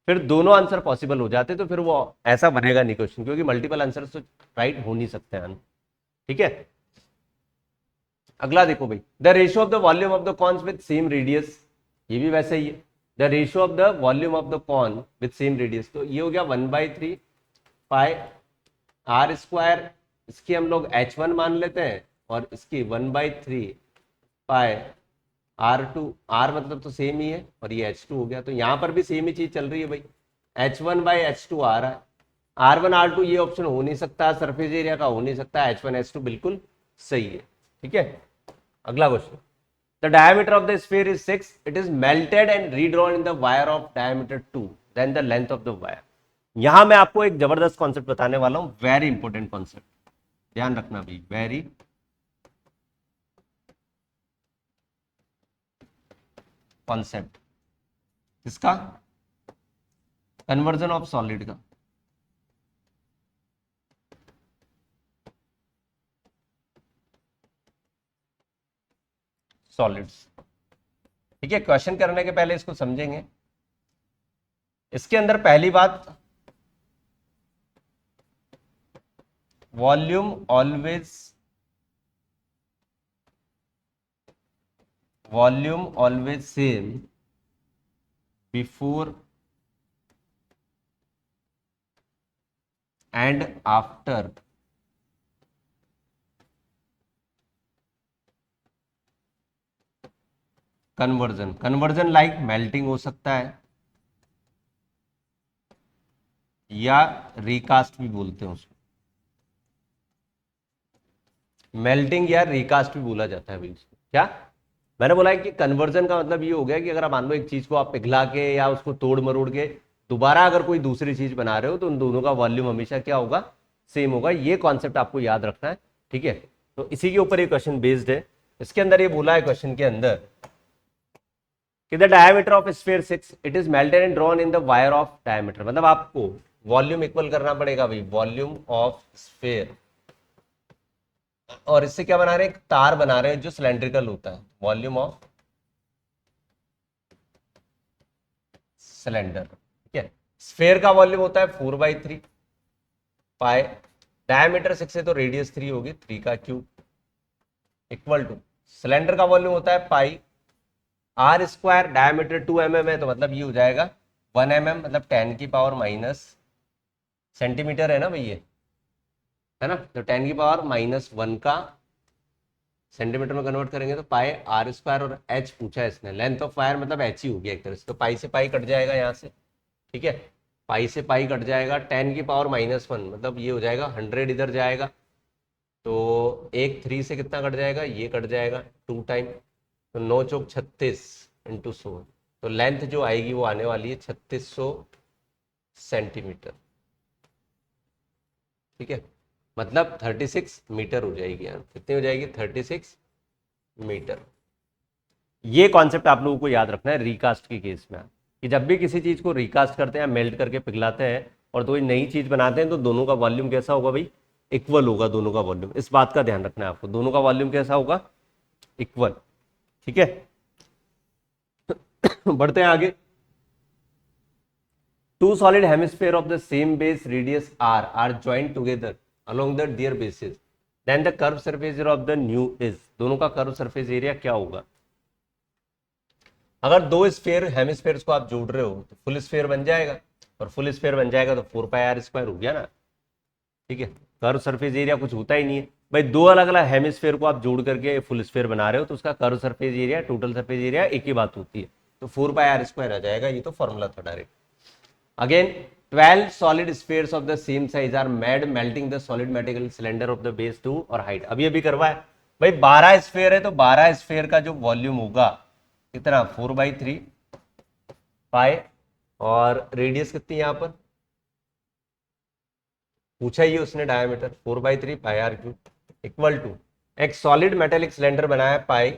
फिर दोनों आंसर पॉसिबल हो जाते तो फिर वो ऐसा बनेगा नहीं क्वेश्चन, क्योंकि मल्टीपल आंसर तो राइट हो नहीं सकते हैं। ठीक है, अगला देखो भाई, the ratio of the volume of the cones with same radius, ये भी वैसे ही है। The ratio of the volume of the cone with same radius, तो ये हो गया 1/3 पाई R²। इसकी हम लोग H1 मान लेते हैं, और इसकी 1/3 पाई R2। R मतलब तो सेम ही है, और ये H2 हो गया, तो यहां पर भी सेम ही चीज चल रही है भाई, H1/H2 आ रहा है। R1 R2 ये ऑप्शन हो नहीं सकता, सरफेस एरिया का हो नहीं सकता, H1H2 बिल्कुल सही है। ठीक है, अगला question, the diameter of the sphere is 6, it is melted and redrawn in the wire of diameter 2, then the length of the wire. यहां मैं आपको एक जबरदस्त कॉन्सेप्ट बताने वाला हूं, वेरी इंपॉर्टेंट कॉन्सेप्ट, ध्यान रखना भाई, वेरी कॉन्सेप्ट। किसका? कन्वर्जन ऑफ सॉलिड का। सॉलिड्स, ठीक है, क्वेश्चन करने के पहले इसको समझेंगे। इसके अंदर पहली बात, volume always same before and after conversion. Conversion like melting हो सकता है, या रिकास्ट भी बोलते हैं उसको, मेल्टिंग या रिकास्ट भी बोला जाता है भाई इसको। क्या मैंने बोला है कि कन्वर्जन का मतलब ये हो गया कि अगर आप मान लो एक चीज को आप पिघला के या उसको तोड़ मरोड़ के दोबारा अगर कोई दूसरी चीज बना रहे हो तो उन दोनों का वॉल्यूम हमेशा क्या होगा, सेम होगा। ये कॉन्सेप्ट आपको याद रखना है। ठीक है, तो इसी के ऊपर ये क्वेश्चन बेस्ड है। इसके अंदर ये बोला है क्वेश्चन के अंदर कि the diameter of sphere 6, it is melted and drawn in the wire of diameter, मतलब आपको वॉल्यूम इक्वल करना पड़ेगा भाई, वॉल्यूम ऑफ स्फीयर, और इससे क्या बना रहे हैं, एक तार बना रहे हैं जो सिलेंड्रिकल होता है, वॉल्यूम ऑफ सिलेंडर। ठीक है, स्फीयर का वॉल्यूम होता है 4/3, पाई, डायमीटर 6 है तो रेडियस 3 होगी, 3 का क्यूब इक्वल टू सिलेंडर का वॉल्यूम होता है pi R square, diameter 2 mm है तो मतलब ये हो जाएगा 1 mm, मतलब 10 की पावर माइनस सेंटीमीटर है ना भैया, है ना, तो 10 की पावर -1 का सेंटीमीटर में कन्वर्ट करेंगे तो पाई आर स्क्वायर, और एच पूछा है इसने, लेंथ ऑफ वायर मतलब एच ही होगी एक तरह से, तो पाई से पाई कट जाएगा यहाँ से, ठीक है, पाई से पाई कट जाएगा, 10 की पावर -1 मतलब ये हो जाएगा 100 इधर जाएगा, तो एक 3 से कितना कट जाएगा, ये कट जाएगा 2 टाइम, तो 9 चौक 36 इंटू 100, तो लेंथ जो आएगी वो आने वाली है 3600 सेंटीमीटर, ठीक है, मतलब 36 मीटर हो जाएगी, यहाँ कितनी हो जाएगी 36 मीटर। ये कॉन्सेप्ट आप लोगों को याद रखना है रिकास्ट के केस में, कि जब भी किसी चीज को रिकास्ट करते हैं, मेल्ट करके पिघलाते हैं और कोई नई चीज बनाते हैं, तो दोनों का वॉल्यूम कैसा होगा भाई, इक्वल होगा दोनों का वॉल्यूम, इस बात का ध्यान रखना है आपको, दोनों का वॉल्यूम कैसा होगा, इक्वल, ठीक है। बढ़ते हैं आगे। Two solid hemisphere of the same base radius are joint together along the their bases, then the curved surface area of the new is, दोनों का कर्व सरफेस एरिया क्या होगा। अगर दो स्फीयर हेमिस्फीयर्स को आप जोड़ रहे हो तो फुल स्फीयर बन जाएगा, और फुल स्फीयर बन जाएगा तो 4πr² हो गया ना, ठीक है, कर्व सरफेस एरिया कुछ होता ही नहीं है भाई, दो अलग अलग हेमिस्फीयर को आप जोड़ करके फुल स्फीयर बना रहे हो तो उसका curve surface area total surface area एक ही बात होती है, तो 4πr² आ जाएगा, ये तो फॉर्मूला था direct. Again 12 solid spheres of the same size are made melting the solid metal cylinder of the base to और height, अभी अभी करवाए भाई, 12 स्फीयर है तो 12 स्फीयर का जो वॉल्यूम होगा कितना 4/3 पाई, और रेडियस कितनी यहां पर पूछा ही है उसने, diameter 4/3 pi R cube equal to एक सॉलिड मेटेलिक सिलेंडर बनाया पाई,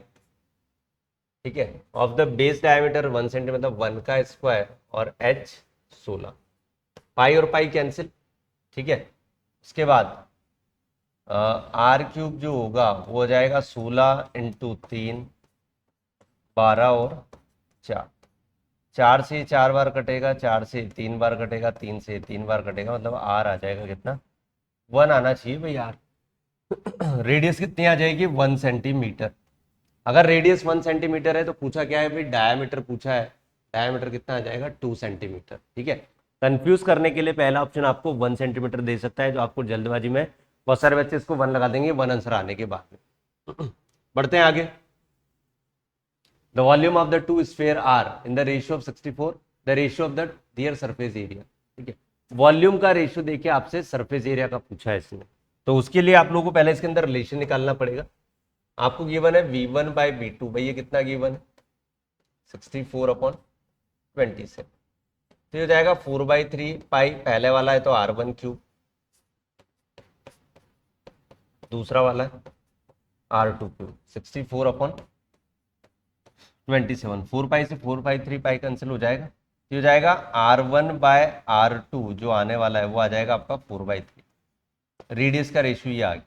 ठीक है, of the base diameter 1 centimetre मतलब 1 का स्क्वायर, और एच 16, पाई और पाई कैंसिल, ठीक है, उसके बाद आर क्यूब जो होगा वो हो जाएगा 16 इंटू 3 12 और 4, 4 से 4 बार कटेगा, 4 से 3 बार कटेगा, 3 से 3 बार कटेगा, मतलब आर आ जाएगा कितना 1 आना चाहिए भाई यार। रेडियस कितनी आ जाएगी 1 सेंटीमीटर, अगर रेडियस 1 सेंटीमीटर है तो पूछा क्या है भाई, डायमीटर पूछा है, डायमीटर कितना आ जाएगा 2 सेंटीमीटर, ठीक है। कंफ्यूज करने के लिए पहला ऑप्शन आपको 1 सेंटीमीटर दे सकता है, जो आपको जल्दबाजी में बहुत सारे बच्चे इसको 1 लगा देंगे 1 आंसर आने के बाद में। बढ़ते हैं आगे। The volume of the two sphere are in the ratio of 64, the ratio of the their surface area, ठीक है, वॉल्यूम का रेशियो देखिए आपसे सरफेस एरिया का पूछा है इसने, तो उसके लिए आप लोगों को पहले इसके अंदर रिलेशन निकालना पड़ेगा। आपको गिवन है V1/V2, भाई ये कितना गिवन है 64/27, तो ये हो जाएगा 4/3 पाई, पहले वाला है तो R1 क्यूब, दूसरा वाला है R2 क्यूब, 64/27, 4 पाई से 4/3 पाई कैंसिल हो जाएगा, ये हो जाएगा R1/R2 जो आने वाला है वो आ जाएगा आपका 4/3, रेडियस का रेशियो ये आ गया।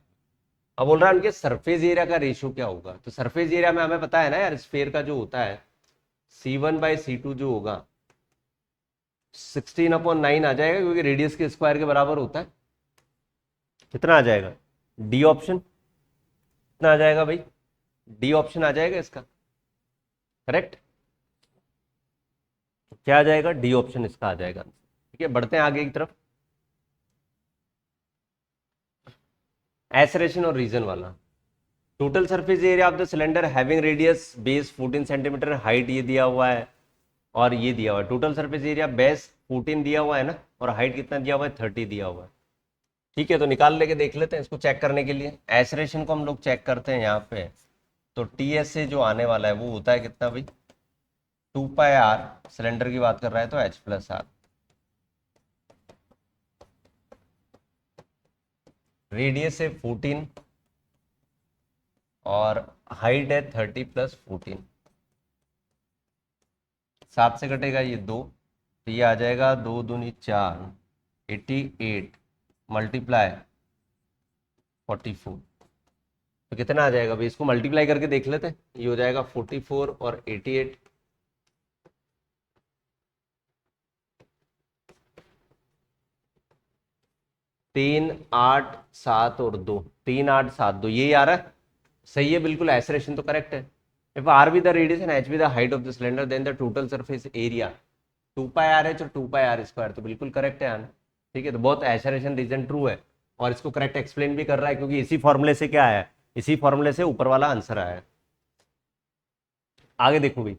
अब बोल रहा है उनके सरफेस एरिया का रेशियो क्या होगा, तो सरफेस एरिया में हमें पता है ना यार, स्फीयर का जो होता है C1/C2 जो होगा 16/9 आ जाएगा, क्योंकि रेडियस के स्क्वायर के बराबर होता है, कितना आ जाएगा डी ऑप्शन, कितना आ जाएगा भाई, डी ऑप्शन आ जाएगा इसका, करेक्ट, क्या आ जाएगा डी ऑप्शन इसका आ जाएगा, ठीक है। बढ़ते हैं आगे की तरफ, एसरेशन और रीजन वाला। Total surface area of the cylinder having radius base 14 centimetre, height ये दिया हुआ है और ये दिया हुआ है, टोटल सरफेस एरिया बेस 14 दिया हुआ है ना, और हाइट कितना दिया हुआ है 30 दिया हुआ है, ठीक है, तो निकाल लेके देख लेते हैं इसको चेक करने के लिए। एसरेशन को हम लोग चेक करते हैं यहाँ पे, तो टी एस से जो आने वाला है वो होता है कितना भाई 2πr, सिलेंडर की बात कर रहा है तो H+R, रेडियस है 14 और हाइट है 30 + 14, 7 से कटेगा ये 2, तो ये आ जाएगा 2 दूनी 4, 88 मल्टीप्लाई 44, तो कितना आ जाएगा भाई, इसको मल्टीप्लाई करके देख लेते हैं, ये हो जाएगा 44 और 88, 3 8 7 और 2, 3 8 7 2, यही आ रहा है, सही है बिल्कुल, एसरेशन तो करेक्ट है। If R be the radius and H be the height of the cylinder then the total surface area 2 pi R H और 2 पाई आर स्क्वायर, तो बिल्कुल करेक्ट है आना। ठीक है, तो बहुत एसरेशन रीजन ट्रू है, और इसको करेक्ट एक्सप्लेन भी कर रहा है, क्योंकि इसी फॉर्मूले से क्या आया है, इसी फॉर्मूले से ऊपर वाला आंसर आया है। आगे देखो भाई,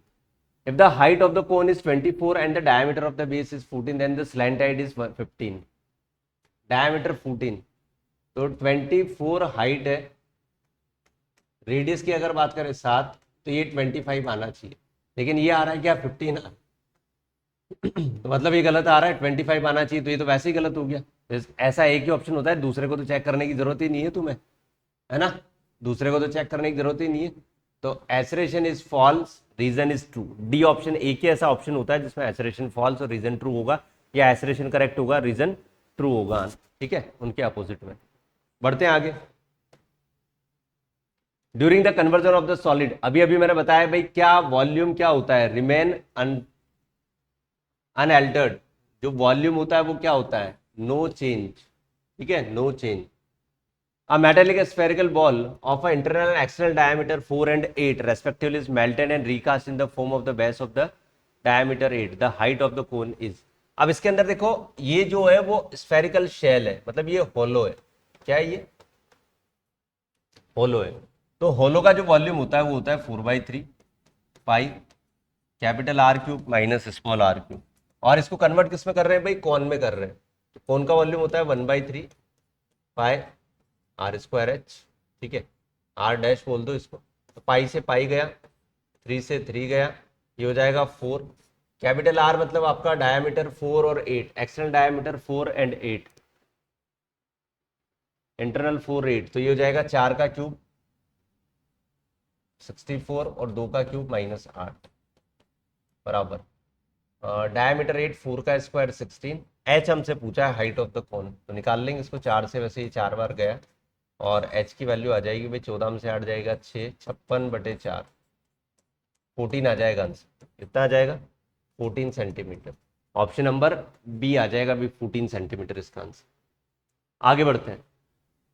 if the height of the cone is 24 and the diameter of the base is 14 then the slant height is 15, diameter 14, तो 24 हाइट है, रेडियस की अगर बात करें 7, तो ये 25 आना चाहिए, लेकिन ये आ रहा है क्या 15 तो मतलब ये गलत आ रहा है, 25 आना चाहिए, तो ये तो वैसे ही गलत हो गया। ऐसा एक ही ऑप्शन होता है, दूसरे को तो चेक करने की जरूरत ही नहीं है तुम्हें, है ना, दूसरे को तो चेक करने की जरूरत ही नहीं है। तो assertion is false, reason is true, D option एक ही ऐसा ऑप्शन होता है जिसमें एसरेशन फॉल्स और रीजन ट्रू होगा, या एसरेशन करेक्ट होगा रीजन ट्रू होगा। ठीक है, उनके अपोजिट में। बढ़ते हैं आगे। During the conversion of the solid, अभी अभी मैंने बताया भाई क्या वॉल्यूम क्या होता है, रिमेन अनअल्टर्ड, जो वॉल्यूम होता है वो क्या होता है, नो चेंज। ठीक है, no change. A metallic spherical ball of an internal and external diameter 4 and 8 respectively is melted and recast in the form of the base of the diameter 8. The height of the cone is. अब इसके अंदर देखो, ये जो है वो स्फेरिकल शेल है, मतलब ये होलो है। क्या है ये, होलो है। तो होलो का जो वॉल्यूम होता है वो होता है 4/3 pi capital R cube minus small R cube, और इसको कन्वर्ट किस में कर रहे हैं भाई, कॉन में कर रहे हैं। तो कॉन का वॉल्यूम होता है 1/3 पाई आर स्क्वायर एच। ठीक है, आर डैश बोल दो इसको, तो पाई से पाई गया, 3 से 3 गया, ये हो जाएगा 4। कैपिटल आर मतलब आपका डायमीटर 4 और 8, एक्सटर्नल डायमीटर 4 एंड 8, इंटरनल 4 8, तो ये हो जाएगा 4 का क्यूब 64 और 2 का क्यूब -8 बराबर डायमीटर 8, 4 का स्क्वायर 16। एच हमसे पूछा है हाइट ऑफ द कोन, तो निकाल लेंगे इसको, 4 से वैसे ही 4 बार गया, और h की वैल्यू आ जाएगी भाई 14 में से 8 जाएगा 6, 56/4, 14 आ जाएगा आंसर। कितना आ जाएगा, 14 सेंटीमीटर। ऑप्शन नंबर बी आ जाएगा भाई 14 सेंटीमीटर इसका आंसर। आगे बढ़ते हैं।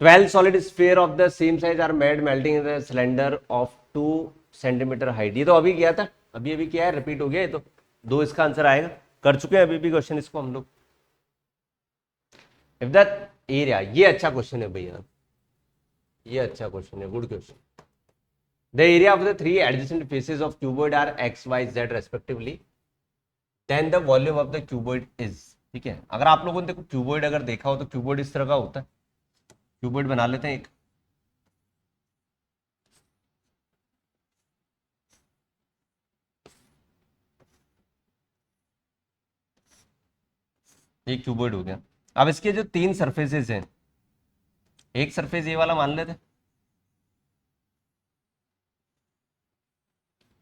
12 solid sphere of the same size are made melting in the cylinder of 2 centimetre height, ये तो अभी किया था, अभी अभी किया है, रिपीट हो गया, ये तो 2 इसका आंसर आएगा, कर चुके हैं अभी भी क्वेश्चन इसको हम लोग। इफ द एरिया, ये अच्छा क्वेश्चन है भैया, ये अच्छा क्वेश्चन है, good question. The area of the 3 adjacent faces of cuboid are x, y, z respectively. Then the volume of the cuboid is. ठीक है, अगर आप लोगों ने देखो क्यूबॉइड अगर देखा हो तो क्यूबॉइड इस तरह का होता है, क्यूबॉइड बना लेते हैं एक, ये क्यूबॉइड हो गया। अब इसके जो 3 सरफेसेस हैं, एक सरफेस ये वाला मान लेते हैं,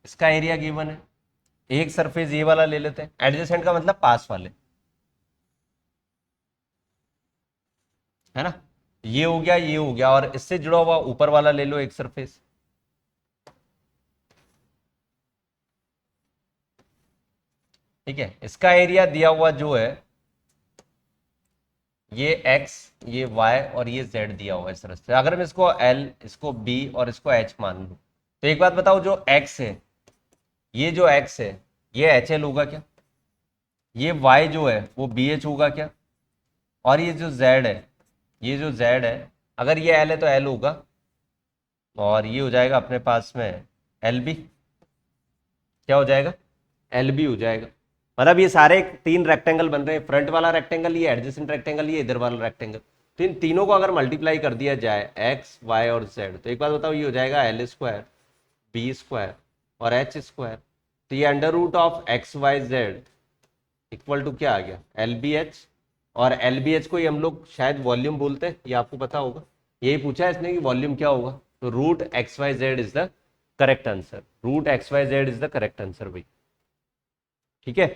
इसका एरिया गिवन है, एक सरफेस ये वाला ले लेते हैं, एडजेसेंट का मतलब पास वाले, है ना, ये हो गया, ये हो गया, और इससे जुड़ा हुआ ऊपर वाला ले लो एक सरफेस। ठीक है, इसका एरिया दिया हुआ जो है, ये x, ये y और ये z दिया हुआ है इस तरह से। अगर मैं इसको l, इसको b और इसको h मान लूं, तो एक बात बताओ, जो x है, ये जो x है ये HL होगा क्या, ये y जो है वो BH होगा क्या, और ये जो z है, ये जो z है, अगर ये l है तो l होगा, और ये हो जाएगा अपने पास में LB, क्या हो जाएगा, LB हो जाएगा। मतलब ये सारे 3 रेक्टेंगल बन रहे हैं, फ्रंट वाला रेक्टेंगल, ये एडजेसेंट रेक्टेंगल, ये इधर वाला रेक्टेंगल, तो इन तीनों को अगर मल्टीप्लाई कर दिया जाए x, y और z, तो एक बात बताओ, ये हो जाएगा L² B² और H², तो ये under root of XYZ equal to क्या आ गया, LBH, और LBH को ही हम लोग शायद वॉल्यूम बोलते हैं, ये आपको पता होगा, यही पूछा है इसने कि वॉल्यूम क्या होगा, तो root XYZ is the correct answer, root XYZ is the correct answer भाई। ठीक है,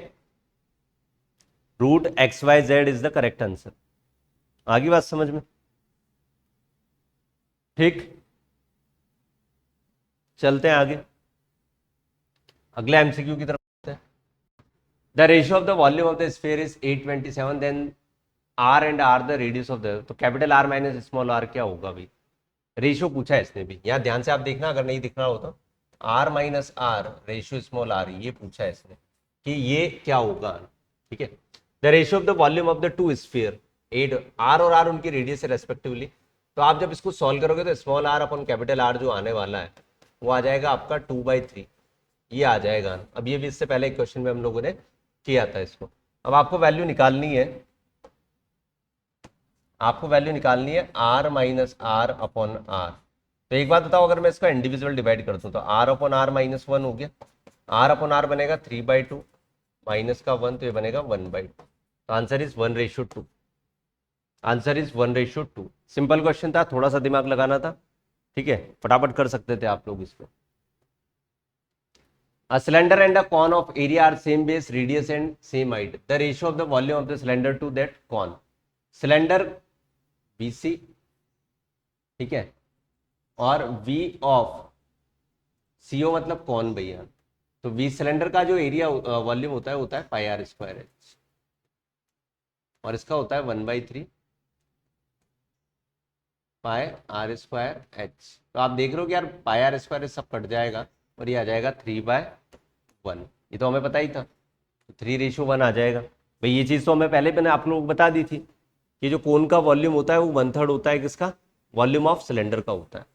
root XYZ is the correct answer. आगे बात समझ में, ठीक, चलते हैं आगे, अगले MCQ की तरफ। The ratio of the volume of the sphere is 827, then R and R the radius of the, तो capital R minus small R क्या होगा भाई, रेशियो पूछा है इसने भी, यहाँ ध्यान से आप देखना अगर नहीं दिख रहा हो तो, R minus R ratio small R ये पूछा है इसने कि ये क्या होगा, ठीक है। The ratio of the volume of the two sphere, at R और आर उनकी रेडियस है रेस्पेक्टिवली, तो आप जब इसको सॉल्व करोगे तो स्मॉल आर अपन कैपिटल आर जो आने वाला है वो आ जाएगा आपका 2/3, ये आ जाएगा। अब ये भी इससे पहले एक क्वेश्चन में हम लोगों ने किया था इसको। अब आपको वैल्यू निकालनी है, आपको वैल्यू निकालनी है R minus R upon R. तो एक बात बताओ, अगर मैं इसका इंडिविजुअल डिवाइड कर दूं तो आर अपॉन आर माइनस 1 हो गया, आर अपॉन आर बनेगा 3/2 माइनस का 1 तो ये बनेगा 1/2। तो answer is 1:2, answer is 1:2। Simple question था, थोड़ा सा दिमाग लगाना था, ठीक है, फटाफट कर सकते थे आप लोग इसको। A cylinder and a cone of area are same base, radius and same height. The ratio of the volume of the cylinder to that cone. Cylinder BC, ठीक है, और V of CO मतलब कौन भैया, तो V सिलेंडर का जो एरिया वॉल्यूम होता है पाई आर स्क्वायर एच, और इसका होता है 1/3 पाई आर स्क्वायर एच। तो आप देख रहे हो कि यार पाई आर स्क्वायर सब कट जाएगा और ये आ जाएगा 3/1, ये तो हमें पता ही था, तो 3:1 आ जाएगा भाई। ये चीज़ तो हमें पहले मैंने आप लोगों को बता दी थी कि जो कोन का वॉल्यूम होता है वो 1/3 होता है किसका, वॉल्यूम ऑफ सिलेंडर का होता है,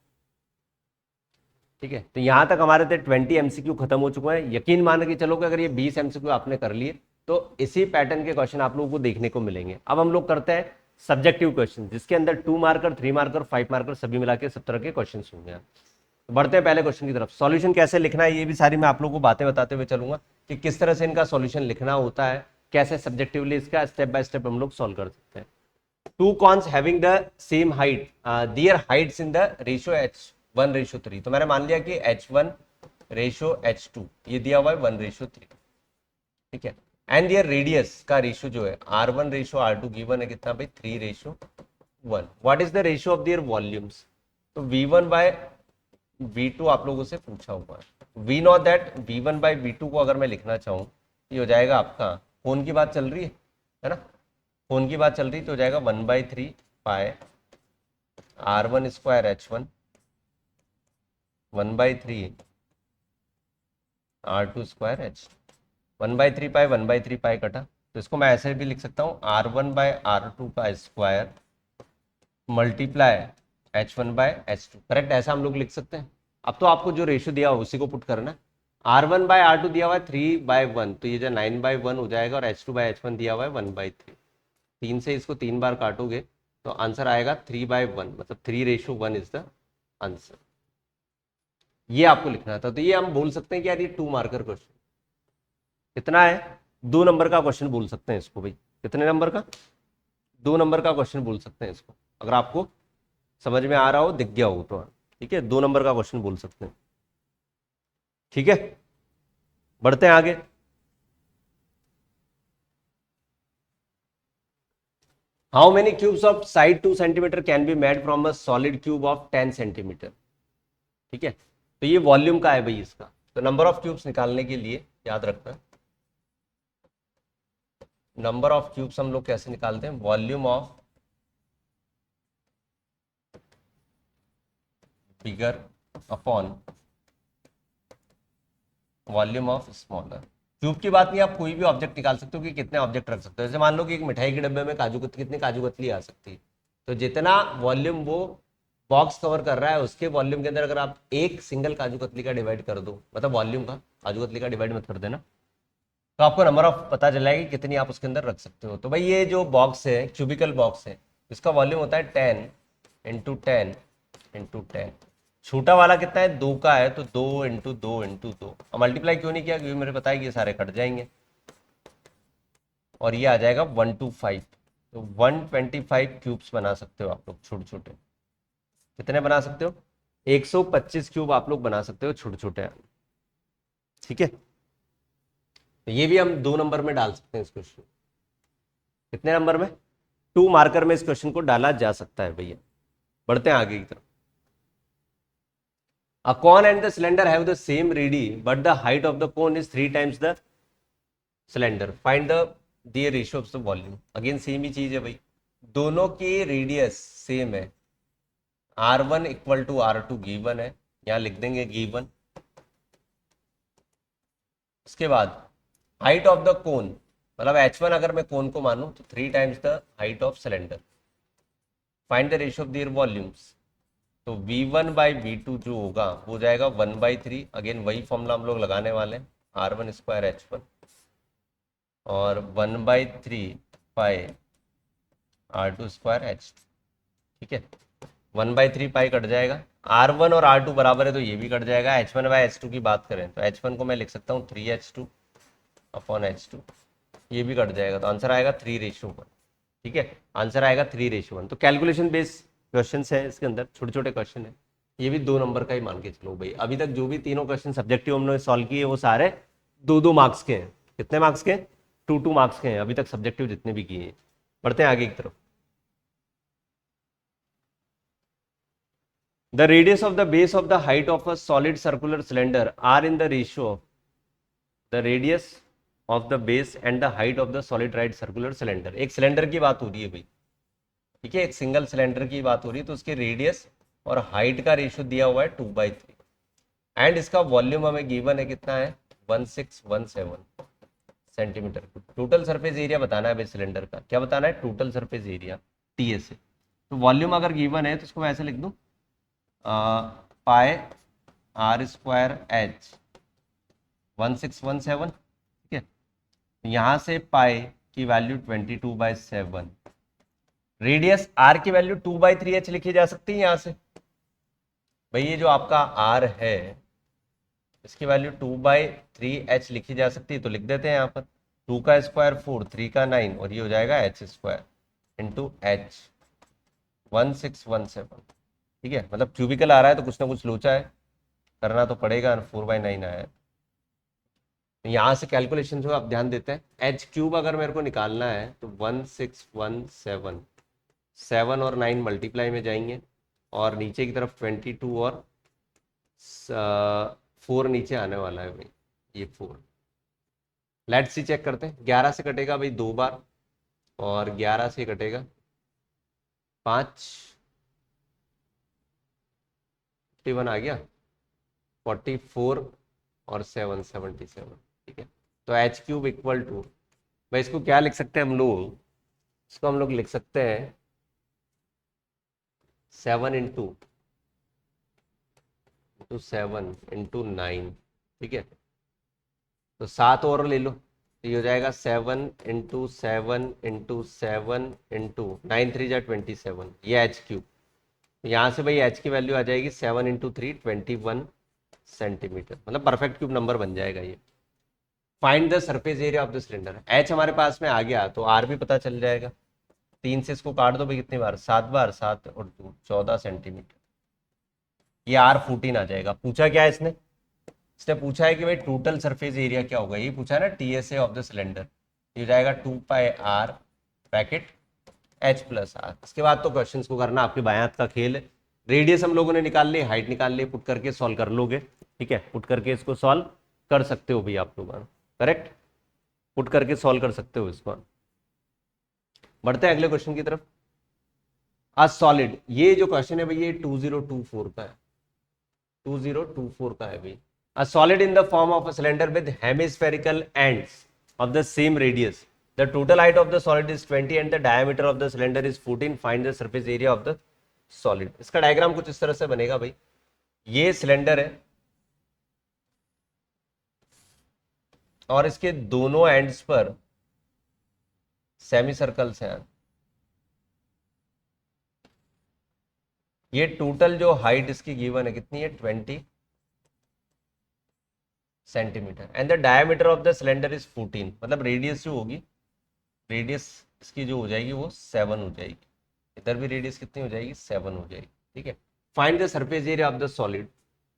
ठीक है। तो यहाँ तक हमारे 20 MCQ खत्म हो चुके हैं। यकीन मान के चलो कि अगर ये 20 MCQ आपने कर लिए तो इसी पैटर्न के क्वेश्चन आप लोगों को देखने को मिलेंगे। अब हम लोग करते हैं सब्जेक्टिव क्वेश्चन, जिसके अंदर 2 मार्कर, 3 मार्कर, 5 मार्कर सभी मिला के सब तरह के क्वेश्चन होंगे। तो बढ़ते हैं पहले क्वेश्चन की तरफ। सॉल्यूशन कैसे लिखना है ये भी सारी मैं आप लोगों को बातें बताते हुए चलूंगा कि किस तरह से इनका सॉल्यूशन लिखना होता है, कैसे सब्जेक्टिवली इसका स्टेप बाय स्टेप हम लोग सॉल्व कर सकते हैं। Two cones having the same height, their heights in the ratio H1:3। तो मैंने मान लिया कि H1:H2 ये दिया हुआ है 1:3, ठीक है। एंड दियर रेडियस का रेशियो जो है R1:R2 गिवन है कितना भाई 3:1। What is the ratio of their volumes, तो V1/V2 आप लोगों से पूछा हुआ है। वी नो दैट V1/V2 को अगर मैं लिखना चाहूँ ये हो जाएगा आपका, कोन की बात चल रही है ना, कोन की बात चल रही तो हो जाएगा 1/3 पाई R1² H1 1/3 R2² H, 1/3 पाई 1/3 पाई कटा, तो इसको मैं ऐसे भी लिख सकता हूँ R1/R2 का स्क्वायर मल्टीप्लाई H1/H2, करेक्ट, ऐसा हम लोग लिख सकते हैं। अब तो आपको जो रेशियो दिया हो उसी को पुट करना है। R1/R2 दिया हुआ है 3/1, तो ये जो 9/1 हो जाएगा, और H2/H1 दिया हुआ है 1/3। 3 से इसको 3 बार काटोगे तो आंसर आएगा 3/1, मतलब 3:1 इज द आंसर। ये आपको लिखना था, तो ये हम बोल सकते हैं कि यार ये 2 मार्कर क्वेश्चन कितना है, 2 नंबर का क्वेश्चन बोल सकते हैं इसको भाई। कितने नंबर का, 2 नंबर का क्वेश्चन बोल सकते हैं इसको, अगर आपको समझ में आ रहा हो, दिख गया हो तो, ठीक है, 2 नंबर का क्वेश्चन बोल सकते हैं, ठीक है। बढ़ते हैं आगे। How many cubes of side 2 centimetre can be made from a solid cube of 10 centimetre, ठीक है। तो ये वॉल्यूम का है भाई इसका, तो नंबर ऑफ क्यूब्स निकालने के लिए याद रखना है, नंबर ऑफ क्यूब्स हम लोग कैसे निकालते हैं, volume of bigger upon volume of smaller. Cube की बात नहीं, आप कोई भी ऑब्जेक्ट निकाल सकते हो कि कितने ऑब्जेक्ट रख सकते हो। जैसे मान लो कि एक मिठाई के डब्बे में कितनी काजू कतली आ सकती है, तो जितना वॉल्यूम वो बॉक्स कवर कर रहा है उसके वॉल्यूम के अंदर अगर आप एक सिंगल काजू कतली का डिवाइड कर दो, मतलब वॉल्यूम का, काजू कतली का डिवाइड मत कर देना, तो आपको नंबर ऑफ पता चलेगा कि कितनी आप उसके अंदर रख सकते हो। तो भाई ये जो बॉक्स है, क्यूबिकल बॉक्स है, इसका वॉल्यूम होता है 10 × 10 × 10। छोटा वाला कितना है, 2 का है, तो 2 × 2 × 2। अब मल्टीप्लाई क्यों नहीं किया, क्योंकि मेरे पता है कि ये सारे कट जाएंगे और ये आ जाएगा 125। तो 125 क्यूब्स बना सकते हो आप लोग छोटे छोटे। कितने बना सकते हो, 125 क्यूब आप लोग बना सकते हो छोटे छोटे, ठीक है। तो ये भी हम 2 नंबर में डाल सकते हैं इस क्वेश्चन, कितने नंबर में, 2 मार्कर में इस क्वेश्चन को डाला जा सकता है भैया। बढ़ते हैं आगे की तरफ। A cone and the cylinder have the same radii, but the height of the cone is 3 times the cylinder. Find the ratio of the volume. Again same ही चीज है भाई, दोनों की रेडियस सेम है, R1 equal to R2 given है, यहां लिख देंगे गिवन। उसके बाद हाइट ऑफ द कोन, मतलब H1 अगर मैं कोन को मानूं तो 3 times the height of cylinder. Find the ratio of their volumes, तो V1 बाई V2 जो होगा वो हो जाएगा 1/3। अगेन वही फॉर्मूला हम लोग लगाने वाले हैं, R1 स्क्वायर H1 और 1/3 पाई R2 स्क्वायर H2। ठीक है, 1/3 पाई कट जाएगा, R1 और R2 बराबर है तो ये भी कट जाएगा। H1 बाई H2 की बात करें तो H1 को मैं लिख सकता हूँ 3H2 अपॉन H2, ये भी कट जाएगा, तो आंसर आएगा 3:1। ठीक है, आंसर आएगा 3:1। तो कैलकुलेशन बेस्ड क्वेश्चन है, इसके अंदर छोटे छोटे क्वेश्चन है, ये भी 2 नंबर का ही मान के चलो भाई। अभी तक जो भी तीनों क्वेश्चन सब्जेक्टिव हमने सॉल्व किए वो सारे 2-2 मार्क्स के हैं। कितने मार्क्स के? 2-2 मार्क्स के हैं अभी तक सब्जेक्टिव जितने भी किए हैं। बढ़ते हैं आगे की तरफ। The radius of the base of the height of a solid circular cylinder are in the ratio of the radius of the base and the height of the solid right circular cylinder। एक सिलेंडर की बात हो रही है भाई, ठीक है, एक सिंगल सिलेंडर की बात हो रही है, तो उसके रेडियस और हाइट का रेशियो दिया हुआ है 2/3 एंड इसका वॉल्यूम हमें गिवन है, कितना है 1617 सेंटीमीटर। टोटल सरफेस एरिया बताना है भाई सिलेंडर का, क्या बताना है? Total surface area TS। तो वॉल्यूम अगर गिवन है तो इसको मैं ऐसे लिख दूं, पाई R स्क्वायर H 1617। ठीक है, यहां से पाई की वैल्यू 22/7, रेडियस R की वैल्यू 2/3H लिखी जा सकती है यहां से। भाई ये जो आपका R है इसकी वैल्यू 2/3H लिखी जा सकती है, तो लिख देते हैं यहाँ पर 2 का स्क्वायर 4, 3 का 9 और ये हो जाएगा H स्क्वायर इंटू H 1617। ठीक है, मतलब क्यूबिकल आ रहा है तो कुछ ना कुछ लोचा है, करना तो पड़ेगा, 4/9 आया है। यहाँ से कैलकुलेशन जो आप ध्यान देते हैं, एच क्यूब अगर मेरे को निकालना है तो 1617, 7 और 9 मल्टीप्लाई में जाएंगे और नीचे की तरफ 22 और 4 नीचे आने वाला है भाई, ये 4। लेट्स सी चेक करते हैं, 11 से कटेगा भाई 2 बार और 11 से कटेगा 5, 51 आ गया, 44 और 7 77। ठीक है, तो एच क्यूब इक्वल टू, भाई इसको क्या लिख सकते हैं हम लोग? इसको हम लोग लिख सकते हैं 7 इंटू 7 इंटू 9। ठीक है, तो 7 और ले लो तो ये हो जाएगा 7 इंटू 7 इंटू 7 इंटू 9 3 जा 27, ये एच क्यूब। यहाँ से भाई एच की वैल्यू आ जाएगी 7 इंटू 3 21 सेंटीमीटर, मतलब परफेक्ट क्यूब नंबर बन जाएगा ये। Find the surface area of the cylinder, H हमारे पास में आ गया तो आर भी पता चल जाएगा। 3 से इसको काट दो भाई, कितनी बार? 7 बार, 7 और 2 14 सेंटीमीटर, ये R14 आ जाएगा। पूछा क्या है इसने? इसने पूछा है कि भाई टोटल सरफेस एरिया क्या होगा, ये पूछा है ना, TSA ऑफ द सिलेंडर, ये जाएगा 2πr bracket H plus R। इसके बाद तो क्वेश्चंस को करना आपके बाएं हाथ का खेल है। रेडियस हम लोगों ने निकाल ली, हाइट निकाल ली, पुट करके सॉल्व कर लोगे। ठीक है, पुट करके इसको सॉल्व कर सकते हो भाई आप लोग, करेक्ट, पुट करके सॉल्व कर सकते हो इसको। बढ़ते हैं अगले क्वेश्चन की तरफ। आज सॉलिड, ये जो क्वेश्चन है भाई ये 2024 का है, 2024 का है भाई। A solid in the form of a cylinder with hemispherical ends of the same radius. The total height of the solid is 20 and the diameter of the cylinder is 14. Find the surface area of the solid. इसका डायग्राम कुछ इस तरह से बनेगा भाई, ये सिलेंडर है और इसके दोनों एंड्स पर सेमी सर्कल्स हैं। ये टोटल जो हाइट इसकी गिवन है कितनी है? 20 centimetre and the diameter of the cylinder is 14, मतलब रेडियस जो होगी, रेडियस इसकी जो हो जाएगी वो 7 हो जाएगी। इधर भी रेडियस कितनी हो जाएगी? 7 हो जाएगी। ठीक है, find the surface area of the solid,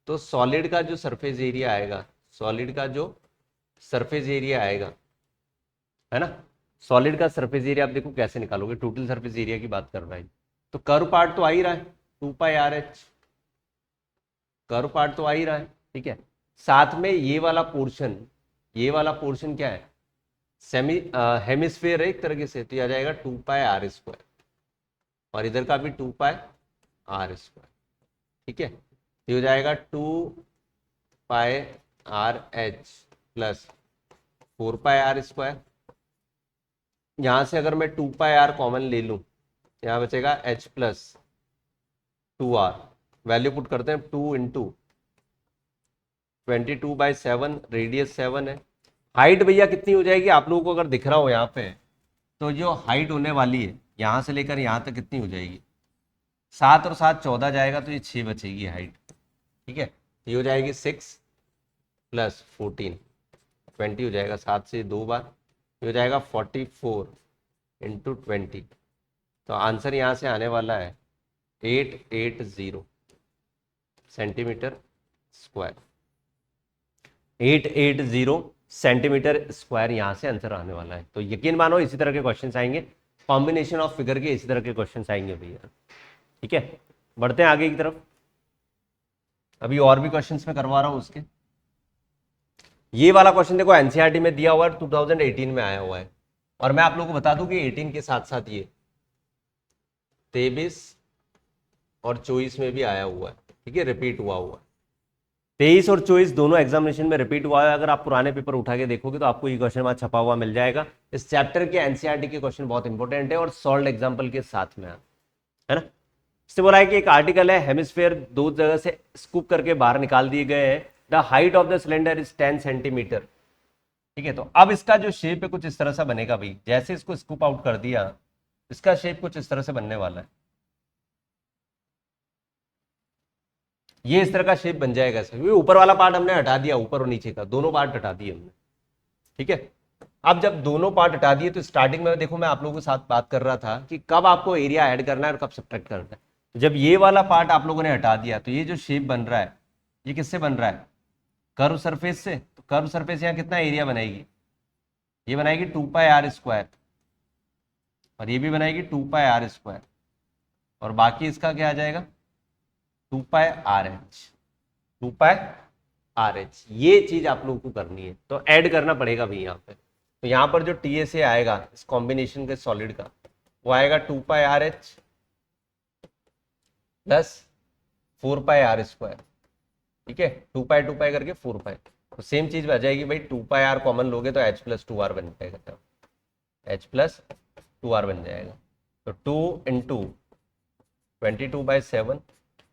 तो सॉलिड का जो सरफेस एरिया आएगा, सॉलिड का जो सरफेस एरिया आएगा, है ना, सॉलिड का सरफेस एरिया आप देखो कैसे निकालोगे, टोटल सरफेस एरिया की बात कर रहा है तो कर्व पार्ट तो आ ही रहा है 2πrh, कर्व पार्ट तो आ ही रहा है। ठीक है, साथ में ये वाला पोर्शन, ये वाला पोर्शन क्या है? सेमी हेमिस्फेयर है एक तरीके से, तो आ जाएगा 2πr स्क्वायर। और इधर का भी 2πr²। ठीक है, ये हो जाएगा 2πrh प्लस 4πr²। यहां से अगर मैं 2πr कॉमन ले लूं, यहां बचेगा h plus 2r। Value put करते हैं, 2 इंटू 22/7, रेडियस 7 है। हाइट भैया कितनी हो जाएगी आप लोगों को अगर दिख रहा हो यहाँ पे, तो जो हाइट होने वाली है यहाँ से लेकर यहाँ तक कितनी हो जाएगी, 7 और 7 14 जाएगा, तो ये 6 बचेगी हाइट। ठीक है, ये हो जाएगी 6 प्लस 14, 20 हो जाएगा, 7 से 2 बार, ये हो जाएगा 44 इंटू 20। तो आंसर यहाँ से आने वाला है 880 सेंटीमीटर स्क्वायर। 880 सेंटीमीटर स्क्वायर यहाँ से आंसर आने वाला है। तो यकीन मानो इसी तरह के क्वेश्चंस आएंगे, कॉम्बिनेशन ऑफ फिगर के इसी तरह के क्वेश्चंस आएंगे भैया। ठीक है, बढ़ते हैं आगे की तरफ। अभी और भी क्वेश्चंस में करवा रहा हूं उसके। ये वाला क्वेश्चन देखो एनसीईआरटी में दिया हुआ है, 2018 में आया हुआ है। और मैं आप लोगों को बता दूं कि 18 के साथ साथ ये 23 और 24 में भी आया हुआ है। ठीक है, रिपीट हुआ है। 23 और 24 दोनों एग्जामिनेशन में रिपीट हुआ है। अगर आप पुराने पेपर उठा के देखोगे तो आपको ये क्वेश्चन वहां छपा हुआ मिल जाएगा। इस चैप्टर के एनसीईआरटी के क्वेश्चन बहुत इंपॉर्टेंट है और सॉल्व एग्जाम्पल के साथ में है ना। इससे बोला है कि एक आर्टिकल है, हेमिस्फेयर 2 जगह से स्कूप करके बाहर निकाल दिए गए हैं। The height of the cylinder is 10 centimetre. ठीक है, तो अब इसका जो शेप है कुछ इस तरह से बनेगा भाई। जैसे इसको स्कूप आउट कर दिया, इसका शेप कुछ इस तरह से बनने वाला है। ये इस तरह का शेप बन जाएगा। ऊपर वाला पार्ट हमने हटा दिया, ऊपर और नीचे का दोनों पार्ट हटा दिए हमने। ठीक है, अब जब दोनों पार्ट हटा दिए तो स्टार्टिंग में देखो मैं आप लोगों के साथ बात कर रहा था कि कब आपको एरिया ऐड करना है और कब सब्ट्रैक्ट करना है। जब ये वाला पार्ट आप लोगों ने हटा दिया तो ये जो शेप बन रहा है ये किससे बन रहा है, कर्व सरफेस से। तो कर्व सरफेस यहाँ कितना एरिया बनाएगी, ये बनाएगी 2πr², और ये भी बनाएगी 2πr², और बाकी इसका क्या आ जाएगा 2πrh। 2πrh ये चीज आप लोगों को करनी है, तो ऐड करना पड़ेगा भी यहाँ पे। तो यहाँ पर जो TSA आएगा इस कॉम्बिनेशन के सॉलिड का, वो आएगा 2πrh प्लस 4πr²। ठीक है, 2π करके 4π, तो सेम चीज आ जाएगी भाई। 2πr कॉमन लोगे तो h प्लस 2r बन जाएगा, h प्लस 2r बन जाएगा। तो 2 इंटू 22/7,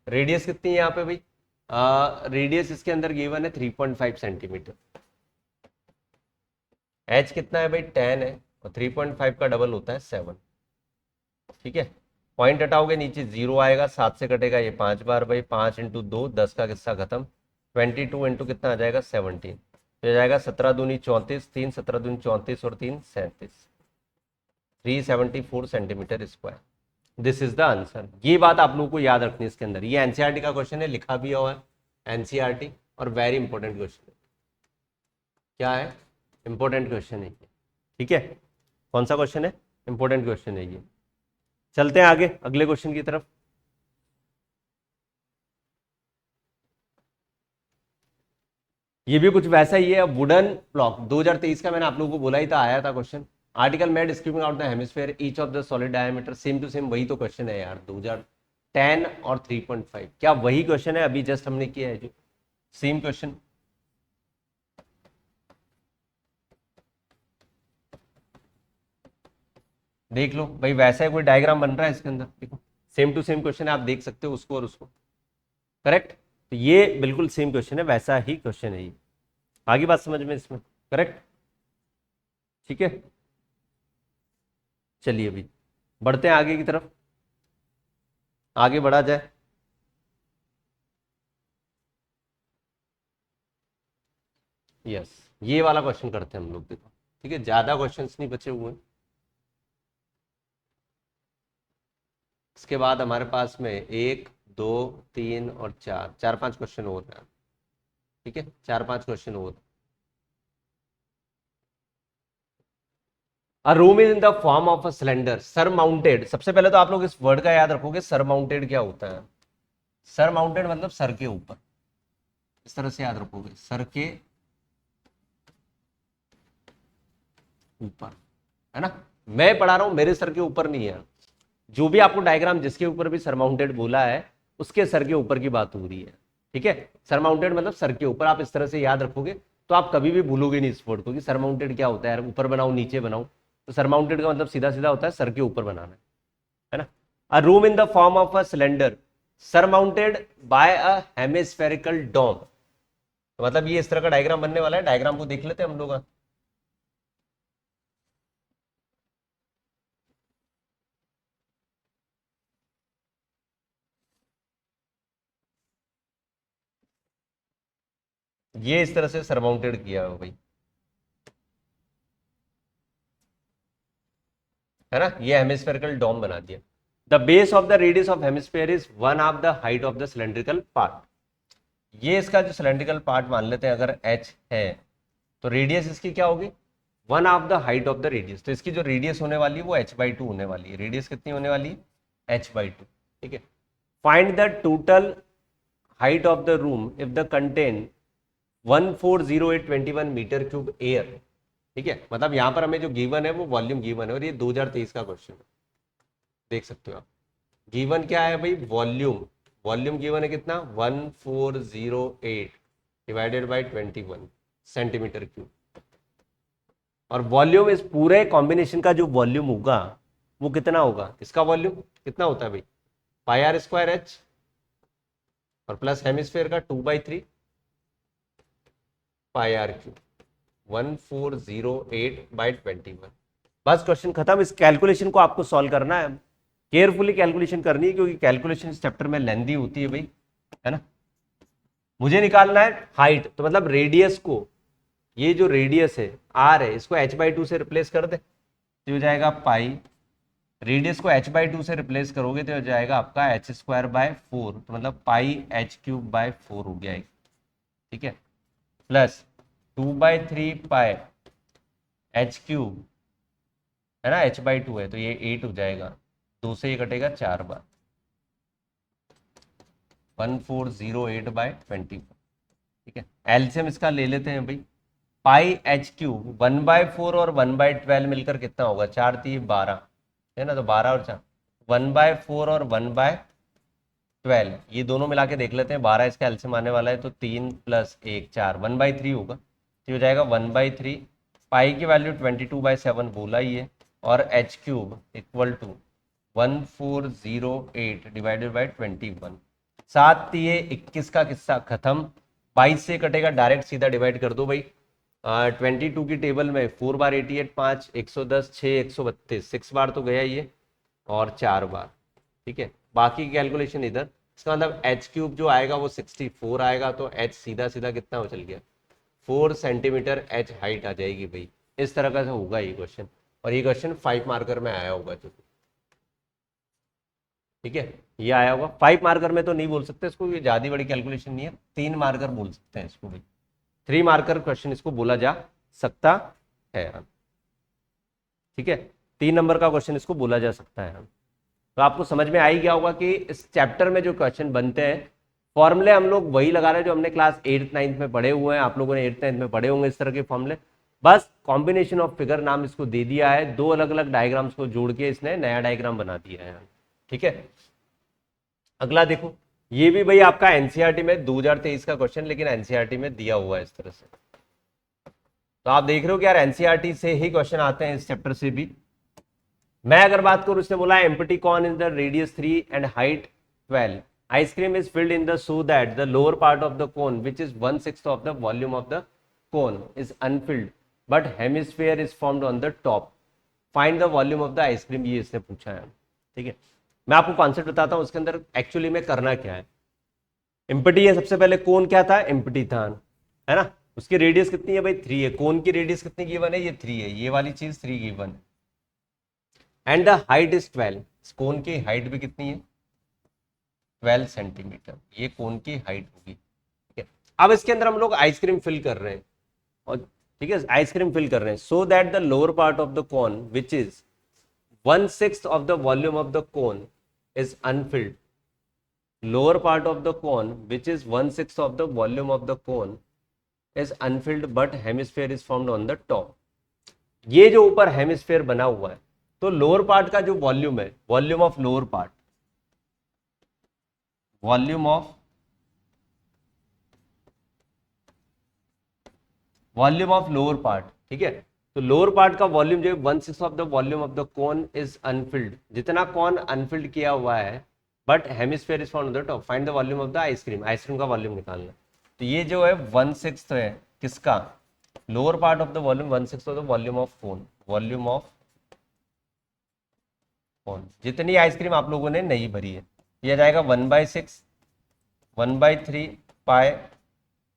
रेडियस कितनी है यहाँ पे भाई, रेडियस इसके अंदर गिवन है 3.5 सेंटीमीटर। h कितना है भाई 10 है, और 3.5 का डबल होता है 7। ठीक है, पॉइंट हटाओगे नीचे 0 आएगा, 7 से कटेगा ये 5 बार भाई, 5 इंटू 2 10 का किस्सा खत्म। 22 इंटू कितना आ जाएगा 17, तो जाएगा 17 दूनी 34, 3 17 दूनी 34 और 3 37, 374 centimetre square. This is the answer. ये बात आप लोगों को याद रखनी है इसके अंदर। ये एनसीईआरटी का क्वेश्चन है, लिखा भी हुआ है एनसीईआरटी, और वेरी इंपॉर्टेंट क्वेश्चन है। क्या है, इंपॉर्टेंट क्वेश्चन है। ठीक है, कौन सा क्वेश्चन है, इंपॉर्टेंट क्वेश्चन है ये। चलते हैं आगे अगले क्वेश्चन की तरफ। ये भी कुछ वैसा ही है, वुडन ब्लॉक 2023 का मैंने आप लोगों को बोला ही था, आया था question. Article made scraping out the hemisphere each of the solid diameter, same to same वही तो क्वेश्चन है यार, 2010 और 3.5। क्या वही क्वेश्चन है अभी जस्ट हमने किया है जो सेम क्वेश्चन। देख लो भाई, वैसा है, कोई डायग्राम बन रहा है इसके अंदर, देखो सेम टू सेम क्वेश्चन है, आप देख सकते हो उसको और उसको। करेक्ट, तो ये बिल्कुल सेम क्वेश्चन है, वैसा ही क्वेश्चन है ये। आगे बात समझ में इसमें, करेक्ट। ठीक है, चलिए अभी बढ़ते हैं आगे की तरफ, आगे बढ़ा जाए। यस, ये वाला क्वेश्चन करते हैं हम लोग, देखो ठीक है, ज्यादा क्वेश्चंस नहीं बचे हुए हैं। इसके बाद हमारे पास में 1 2 3 और 4, 4-5 क्वेश्चन और हैं। ठीक है, 4-5 क्वेश्चन और। A room is in the form of a cylinder surmounted। सबसे पहले तो आप लोग इस वर्ड का याद रखोगे, सरमाउंटेड क्या होता है। सरमाउंटेड मतलब सर के ऊपर, इस तरह से याद रखोगे, सर के ऊपर, है ना। मैं पढ़ा रहा हूं, मेरे सर के ऊपर नहीं है, जो भी आपको डायग्राम जिसके ऊपर भी सरमाउंटेड बोला है उसके सर के ऊपर की बात हो रही है, ठीक है। सरमाउंटेड मतलब सर के ऊपर, आप इस तरह से याद रखोगे तो आप कभी भी भूलोगे नहीं इस वर्ड को कि सरमाउंटेड क्या होता है यार, ऊपर बनाओ नीचे बनाओ। तो सरमाउंटेड का मतलब सीधा सीधा होता है सर के ऊपर बनाना है ना। A room in the form of a cylinder surmounted by a hemispherical dome. तो मतलब ये इस तरह का डायग्राम बनने वाला है, डायग्राम को देख लेते हैं हम लोग। ये इस तरह से सरमाउंटेड किया है भाई, है ना, ये हेमिस्फेरिकल डोम बना दिया। The base of the radius of hemisphere is one of the height of the cylindrical part. ये इसका जो सिलेंड्रिकल पार्ट मान लेते हैं अगर h है, तो रेडियस इसकी क्या होगी, one of the height of the radius. तो इसकी जो रेडियस होने वाली है वो h/2 होने वाली है। रेडियस कितनी होने वाली है, h/2, ठीक है। Find the total height of the room if the contain 140821 metre cube air, ठीक है। मतलब यहां पर हमें जो गिवन है वो वॉल्यूम गिवन है, और ये 2023 का क्वेश्चन है, देख सकते हो आप। गिवन क्या है भाई, वॉल्यूम। वॉल्यूम गिवन है कितना, 1408 डिवाइडेड बाई 21 सेंटीमीटर क्यूब। और वॉल्यूम इस पूरे कॉम्बिनेशन का जो वॉल्यूम होगा वो कितना होगा, इसका वॉल्यूम कितना होता है भाई, πr²h और प्लस हेमिस्फेयर का 2/3 πr³ 1408/21। बस क्वेश्चन खत्म। इस कैलकुलेशन को आपको सॉल्व करना है, केयरफुली कैलकुलेशन करनी है, क्योंकि कैलकुलेशन इस चैप्टर में लेंदी होती है भाई, है ना। मुझे निकालना है हाइट, तो मतलब रेडियस को, ये जो रेडियस है आर है, इसको h/2 से रिप्लेस कर दे तो हो जाएगा पाई। रेडियस को h/2 से रिप्लेस करोगे तो हो जाएगा आपका h²/4, तो मतलब πh³/4 हो गया, ठीक है। प्लस 2/3 पाई h³ है ना, h/2 है तो ये 8 हो जाएगा, 2 से ये कटेगा 4 बार, 1408/21, ठीक है। एलसीएम इसका ले लेते हैं भाई, πh³ 1/4 और 1/12 मिलकर कितना होगा, 4×3=12 है ना, तो 12 और 4, 1/4 और 1/12 ये दोनों मिला के देख लेते हैं। 12 इसका एलसीएम आने वाला है तो 3 + 1 4, 1/3 होगा, तो हो जाएगा 1/3। पाई की वैल्यू 22/7 बोला ही है, और h³ = 1408 डिवाइडेड बाई 21। 7 ये 21 का किस्सा खत्म, 22 से कटेगा, डायरेक्ट सीधा डिवाइड कर दो भाई। 22 की टेबल में 4 बार 88, 5 110, 6 132, 6 बार तो गया ये, और 4 बार, ठीक है। बाकी की कैलकुलेशन इधर, इसका मतलब h³ जो आएगा वो 64 आएगा, तो h सीधा सीधा कितना हो चल गया, 4 सेंटीमीटर h हाइट आ जाएगी भाई। इस तरह का होगा ये क्वेश्चन, और ये क्वेश्चन 5 मार्कर में आया होगा जो, ठीक है, ये आया होगा। 5 मार्कर में तो नहीं बोल सकते इसको, ये ज्यादा बड़ी कैलकुलेशन नहीं है, 3 मार्कर बोल सकते हैं इसको भाई, 3 मार्कर क्वेश्चन इसको बोला जा सकता है, ठीक है। 3 नंबर का क्वेश्चन इसको बोला जा सकता है। तो आपको समझ में आ ही गया होगा कि इस चैप्टर में जो क्वेश्चन बनते हैं, फॉर्मूले हम लोग वही लगा रहे हैं जो हमने क्लास 8th 9th में पढ़े हुए हैं, आप लोगों ने 8th 9th में पढ़े होंगे इस तरह के फॉर्मूले। बस कॉम्बिनेशन ऑफ फिगर नाम इसको दे दिया है, 2 अलग अलग डायग्राम्स को जोड़ के इसने नया डायग्राम बना दिया है, ठीक है। अगला देखो, ये भी भाई आपका एनसीईआरटी में 2023 का क्वेश्चन, लेकिन एनसीईआरटी में दिया हुआ है इस तरह से। तो आप देख रहे हो कि यार एनसीईआरटी से ही क्वेश्चन आते हैं, इस चैप्टर से भी। मैं अगर बात करूं, उसने बोला empty corn is the radius 3 and height 12, ice cream is filled in the so that the lower part of the cone which is 1/6 of the volume of the cone is Anfield but hemisphere is formed on the top, find the volume of the ice cream, ये इसने पूछा है, ठीक है। मैं आपको कॉन्सेप्ट बताता हूं उसके अंदर एक्चुअली में करना क्या है। एम्प्टी है, सबसे पहले कोन क्या था, एम्प्टी था, है ना। उसकी रेडियस कितनी है भाई, 3 है। कोन की रेडियस कितनी गिवन है, ये 3 है, ये वाली चीज 3 गिवन है। एंड द हाइट इज 12, कोन की हाइट भी कितनी है, 12 सेंटीमीटर, ये कोन की हाइट होगी, ठीक है। अब इसके अंदर हम लोग आइसक्रीम फिल कर रहे हैं, और ठीक है, आइसक्रीम फिल कर रहे हैं, so that the lower part of the cone which is 1/6 of the volume of the cone is Anfield, lower part of the cone which is 1/6 of the volume of the cone is unfilled but hemisphere is formed on the top। ये जो ऊपर हेमिस्फेयर बना हुआ है, तो लोअर पार्ट का जो वॉल्यूम है, volume of lower part, volume of lower part, ठीक है। तो लोअर पार्ट का वॉल्यूम जो है 1/6 of the volume of the cone is Anfield, जितना कॉन अनफिल्ड किया हुआ है but hemisphere is found on the top, find the volume of the ice cream, ice cream का वॉल्यूम निकालना। तो ये जो है 1/6 है किसका, lower part of the volume 1/6 of the volume of cone, volume of cone, जितनी आइसक्रीम आप लोगों ने नहीं भरी है। ये जाएगा 1/6 1/3 पाई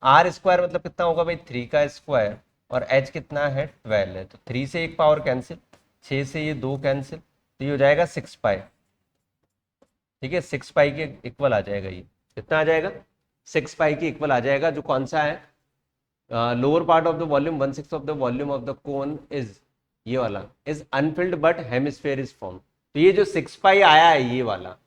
आर स्क्वायर, मतलब कितना होगा भाई 3 का स्क्वायर, और एच कितना है 12 है, तो 3 से एक पावर कैंसिल, 6 से ये 2 कैंसिल, तो ये हो जाएगा 6 पाई, ठीक है। 6 पाई के इक्वल आ जाएगा, ये कितना आ जाएगा 6 पाई के इक्वल आ जाएगा, जो कौन सा है lower part of the volume 1/6 of the volume of the cone is, ये वाला is Anfield but hemisphere is form. तो ये जो 6 पाई आया है ये वाला,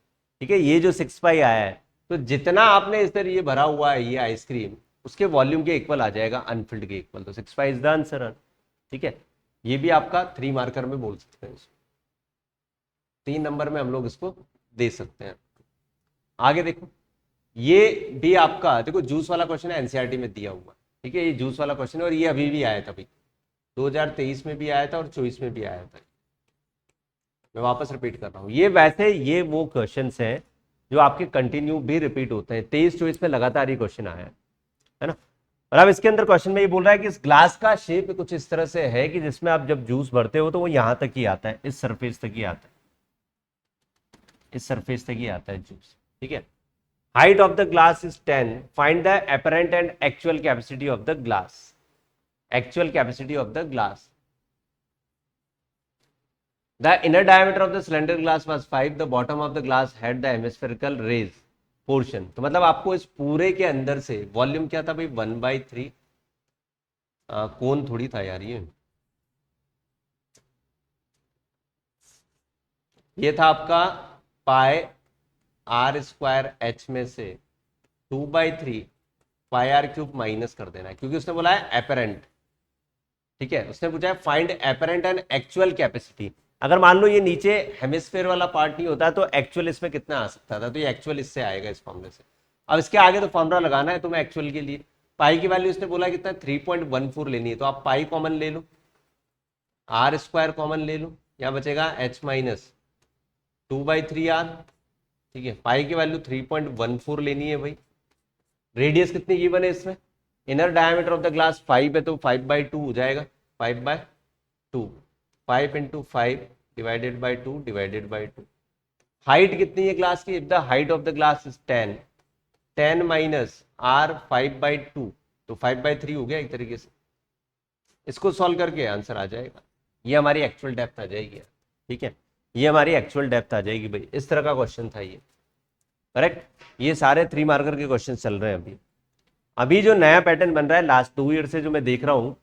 ठीक है, ये जो 6 पाई आया है, तो जितना आपने इस तरह ये भरा हुआ है ये आइसक्रीम, उसके वॉल्यूम के इक्वल आ जाएगा, अनफिल्ड के इक्वल, तो 6 पाई इज द आंसर, ठीक है। ये भी आपका 3 मार्कर में बोल सकते हैं, 3 नंबर में हम लोग इसको दे सकते हैं। आगे देखो, ये भी आपका देखो जूस वाला क्वेश्चन है, एनसीईआरटी में दिया हुआ, ठीक है, ये जूस वाला क्वेश्चन है और ये अभी भी आया था भाई, 2023 में भी आया था और 24 में भी आया था। मैं वापस रिपीट कर रहा हूँ, ये वैसे ये वो क्वेश्चन हैं जो आपके कंटिन्यू भी रिपीट होते हैं, 23-24 में लगातार ये क्वेश्चन आया है ना। और अब इसके अंदर क्वेश्चन में ये बोल रहा है कि इस ग्लास का शेप कुछ इस तरह से है कि जिसमें आप जब जूस भरते हो तो वो यहां तक ही आता है, इस सरफेस तक ही आता है, इस सरफेस तक ही आता है जूस, ठीक है। Height of the glass is 10, find the apparent and actual capacity of the glass, actual capacity of the glass. The inner diameter of the cylinder glass was 5, the bottom of the glass had the hemispherical rays portion। तो मतलब आपको इस पूरे के अंदर से वॉल्यूम क्या था भाई 1/3, कौन थोड़ी था यार, ये था आपका पाई आर स्क्वायर एच में से 2/3 पाई आर क्यूब माइनस कर देना है, क्योंकि उसने बोला है एपरेंट, ठीक है, उसने पूछा है find apparent and actual capacity. अगर मान लो ये नीचे हेमिस्फेयर वाला पार्ट नहीं होता तो एक्चुअल इसमें कितना आ सकता था, तो ये एक्चुअल इससे आएगा, इस फॉर्मूले से। अब इसके आगे तो फॉर्मूला लगाना है तुम्हें एक्चुअल के लिए, पाई की वैल्यू उसने बोला कितना 3.14 लेनी है, तो आप पाई कॉमन ले लो, आर स्क्वायर कॉमन ले लो, यहाँ बचेगा एच माइनस 2/3 आर, ठीक है। पाई की वैल्यू 3.14 लेनी है भाई, रेडियस कितनी गिवन है इसमें, inner diameter of the glass 5 है तो 5/2 हो जाएगा, 5/2, 5 × 5 divided by 2 divided by 2। Height कितनी है ग्लास की, if the height of the glass is 10, 10 minus R 5/2, तो 5/3 हो गया एक तरीके से। इसको सॉल्व करके आंसर आ जाएगा, ये हमारी एक्चुअल डेप्थ आ जाएगी, ठीक है, ये हमारी एक्चुअल डेप्थ आ जाएगी भाई। इस तरह का क्वेश्चन था ये, करेक्ट। ये सारे 3 मार्कर के क्वेश्चन चल रहे हैं अभी। अभी जो नया पैटर्न बन रहा है लास्ट 2 ईयर से, जो मैं देख रहा हूँ,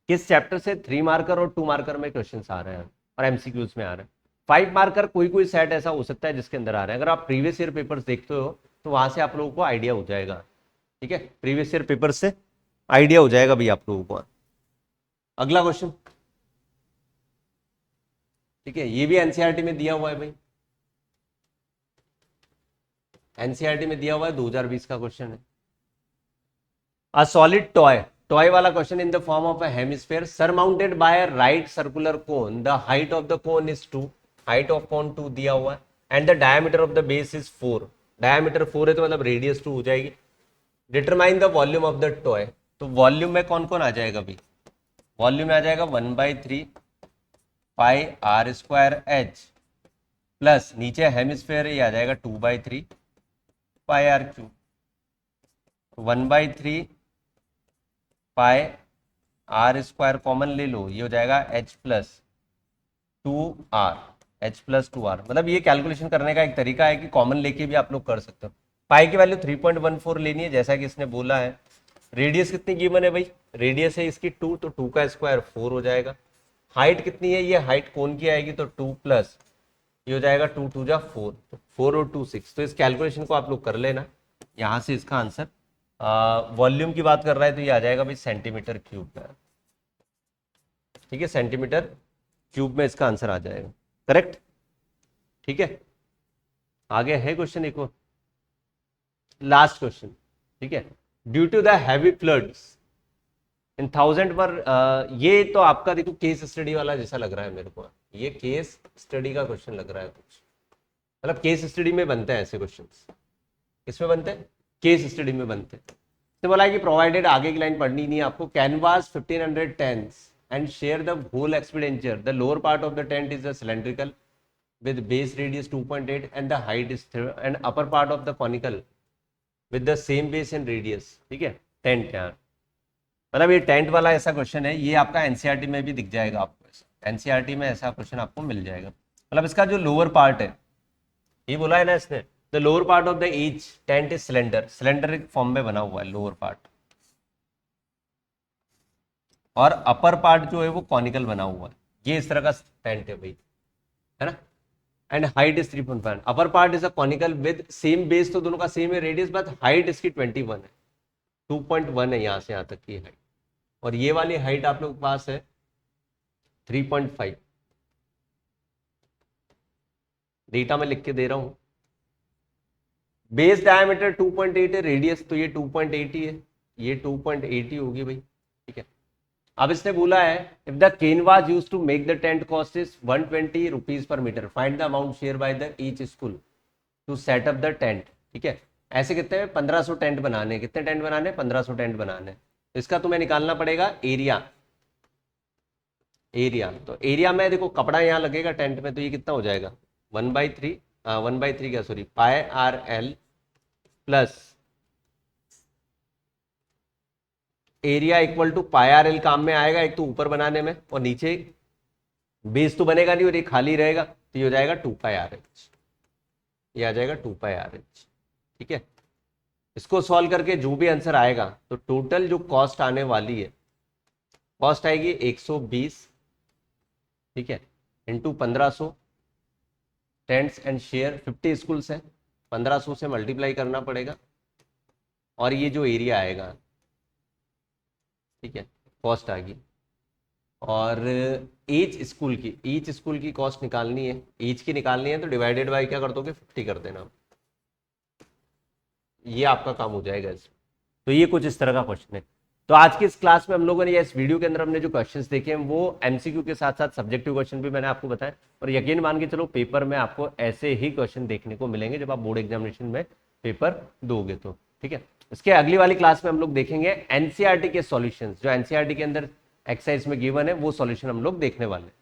किस चैप्टर से 3 मार्कर और 2 मार्कर में क्वेश्चन आ रहे हैं और एमसीक्यूज में आ रहे हैं। 5 मार्कर कोई सेट ऐसा हो सकता है जिसके अंदर आ रहा है, अगर आप प्रीवियस ईयर पेपर्स देखते हो तो वहां से आप लोगों को आइडिया हो जाएगा, ठीक है, प्रीवियस ईयर पेपर से आइडिया हो जाएगा भाई आप लोगों को। अगला क्वेश्चन, ठीक है, ये भी एनसीईआरटी में दिया हुआ है भाई, एनसीईआरटी में दिया हुआ है, 2020 का क्वेश्चन है। अ सॉलिड टॉय, टॉय वाला question in the form of a hemisphere surmounted by a right circular cone, the height of the cone is 2, height of cone 2 दिया हुआ है, and the diameter of the base is 4, diameter 4 है तो मतलब रेडियस 2 हो जाएगी। Determine the volume of the toy, तो वॉल्यूम में कौन कौन आ जाएगा भाई, वॉल्यूम में आ जाएगा 1/3 pi R square H plus नीचे हेमिस्फीयर ये आ जाएगा 2/3 pi R cube, 1/3 pi R square common ले लो, ये हो जाएगा H plus 2r, H plus 2r। मतलब ये कैलकुलेशन करने का एक तरीका है कि कॉमन लेके भी आप लोग कर सकते हो। पाई की वैल्यू 3.14 लेनी है जैसा कि इसने बोला है। रेडियस कितनी गिवन है भाई, रेडियस है इसकी 2, तो 2 का स्क्वायर 4 हो जाएगा। हाइट कितनी है, ये हाइट कोन की आएगी तो 2 प्लस ये हो जाएगा 2 2 जा 4, तो 4 और 2 6। तो इस कैलकुलेशन को आप लोग कर लेना, यहाँ से इसका आंसर वॉल्यूम की बात कर रहा है तो ये आ जाएगा भाई सेंटीमीटर क्यूब का, ठीक है, सेंटीमीटर क्यूब में इसका आंसर आ जाएगा। करेक्ट, ठीक है। आगे है क्वेश्चन एक और, लास्ट क्वेश्चन, ठीक है। Due to the heavy floods in 1000 पर, ये तो आपका देखो केस स्टडी वाला जैसा लग रहा है मेरे को, ये केस स्टडी का क्वेश्चन लग रहा है कुछ, मतलब केस स्टडी में बनते हैं ऐसे क्वेश्चंस। किसमें बनते हैं? केस स्टडी में बनते हैं। तो बोला है कि प्रोवाइडेड, आगे की लाइन पढ़नी नहीं है आपको, canvas 1500 tents and share the whole expenditure, the lower part of the tent is the cylindrical with base radius 2.8 and the height is and upper part of the conical with the same base and radius, ठीक है। टेंट यार, मतलब ये टेंट वाला ऐसा क्वेश्चन है, ये आपका एनसीईआरटी में भी दिख जाएगा आपको, ऐसा एनसीईआरटी में ऐसा क्वेश्चन आपको मिल जाएगा। मतलब इसका जो लोअर पार्ट है, ये बोला है ना इसने, the lower part of the each tent is cylinder, cylinder form में बना हुआ है लोअर पार्ट, और अपर पार्ट जो है वो कॉनिकल बना हुआ है। ये इस तरह का टेंट है भाई, है ना। And height is 3.5, upper part is a conical with same base, तो दोनों का सेम है रेडियस, बट हाइट इसकी 21 है, 2.1 है यहाँ से यहाँ तक की हाइट, और ये वाली हाइट आप लोग के पास है 3.5। डेटा में लिख के दे रहा हूं, बेस डायमीटर 2.8 है, रेडियस तो ये 2.8 ही है, ये 2.8 ही होगी भाई, ठीक है। अब इसने बोला है if the can was used to make the tent cost is 120 rupees per metre, find the amount share by the each school to set up the tent, ठीक है। ऐसे कितने 1500 टेंट बनाने, कितने टेंट बनाने, 1500 टेंट बनाने। इसका तुम्हें निकालना पड़ेगा एरिया, एरिया तो एरिया में देखो कपड़ा यहाँ लगेगा टेंट में, तो ये कितना हो जाएगा 1/3, 1/3 क्या sorry pi R L plus area equal to pi R L, काम में आएगा एक तो ऊपर बनाने में, और नीचे बेस तो बनेगा नहीं और ये खाली रहेगा, तो ये हो जाएगा 2 पाई आर एच, ये आ जाएगा 2 पाई आर एच, ठीक है। इसको सॉल्व करके जो भी आंसर आएगा, तो टोटल जो कॉस्ट आने वाली है, कॉस्ट आएगी 120, ठीक है, into 1500, tents and share 50 schools है, 1500 से मल्टीप्लाई करना पड़ेगा, और ये जो एरिया आएगा, ठीक है, कॉस्ट आ गई। और ईच स्कूल की कॉस्ट निकालनी है, ईच की निकालनी है, तो डिवाइडेड बाय क्या कर दोगे 50 कर देना, ये आपका काम हो जाएगा इसमें। तो ये कुछ इस तरह का क्वेश्चन है। तो आज की इस क्लास में हम लोगों ने, या इस वीडियो के अंदर हमने जो क्वेश्चंस देखे हैं वो एमसीक्यू के साथ साथ सब्जेक्टिव क्वेश्चन भी मैंने आपको बताया, और यकीन मान के चलो पेपर में आपको ऐसे ही क्वेश्चन देखने को मिलेंगे जब आप बोर्ड एग्जामिनेशन में पेपर दोगे तो, ठीक है। इसके अगली वाली क्लास में हम लोग देखेंगे एनसीईआरटी के सॉल्यूशंस, जो एनसीईआरटी के अंदर एक्सरसाइज में गिवन है वो सॉल्यूशन हम लोग देखने वाले हैं।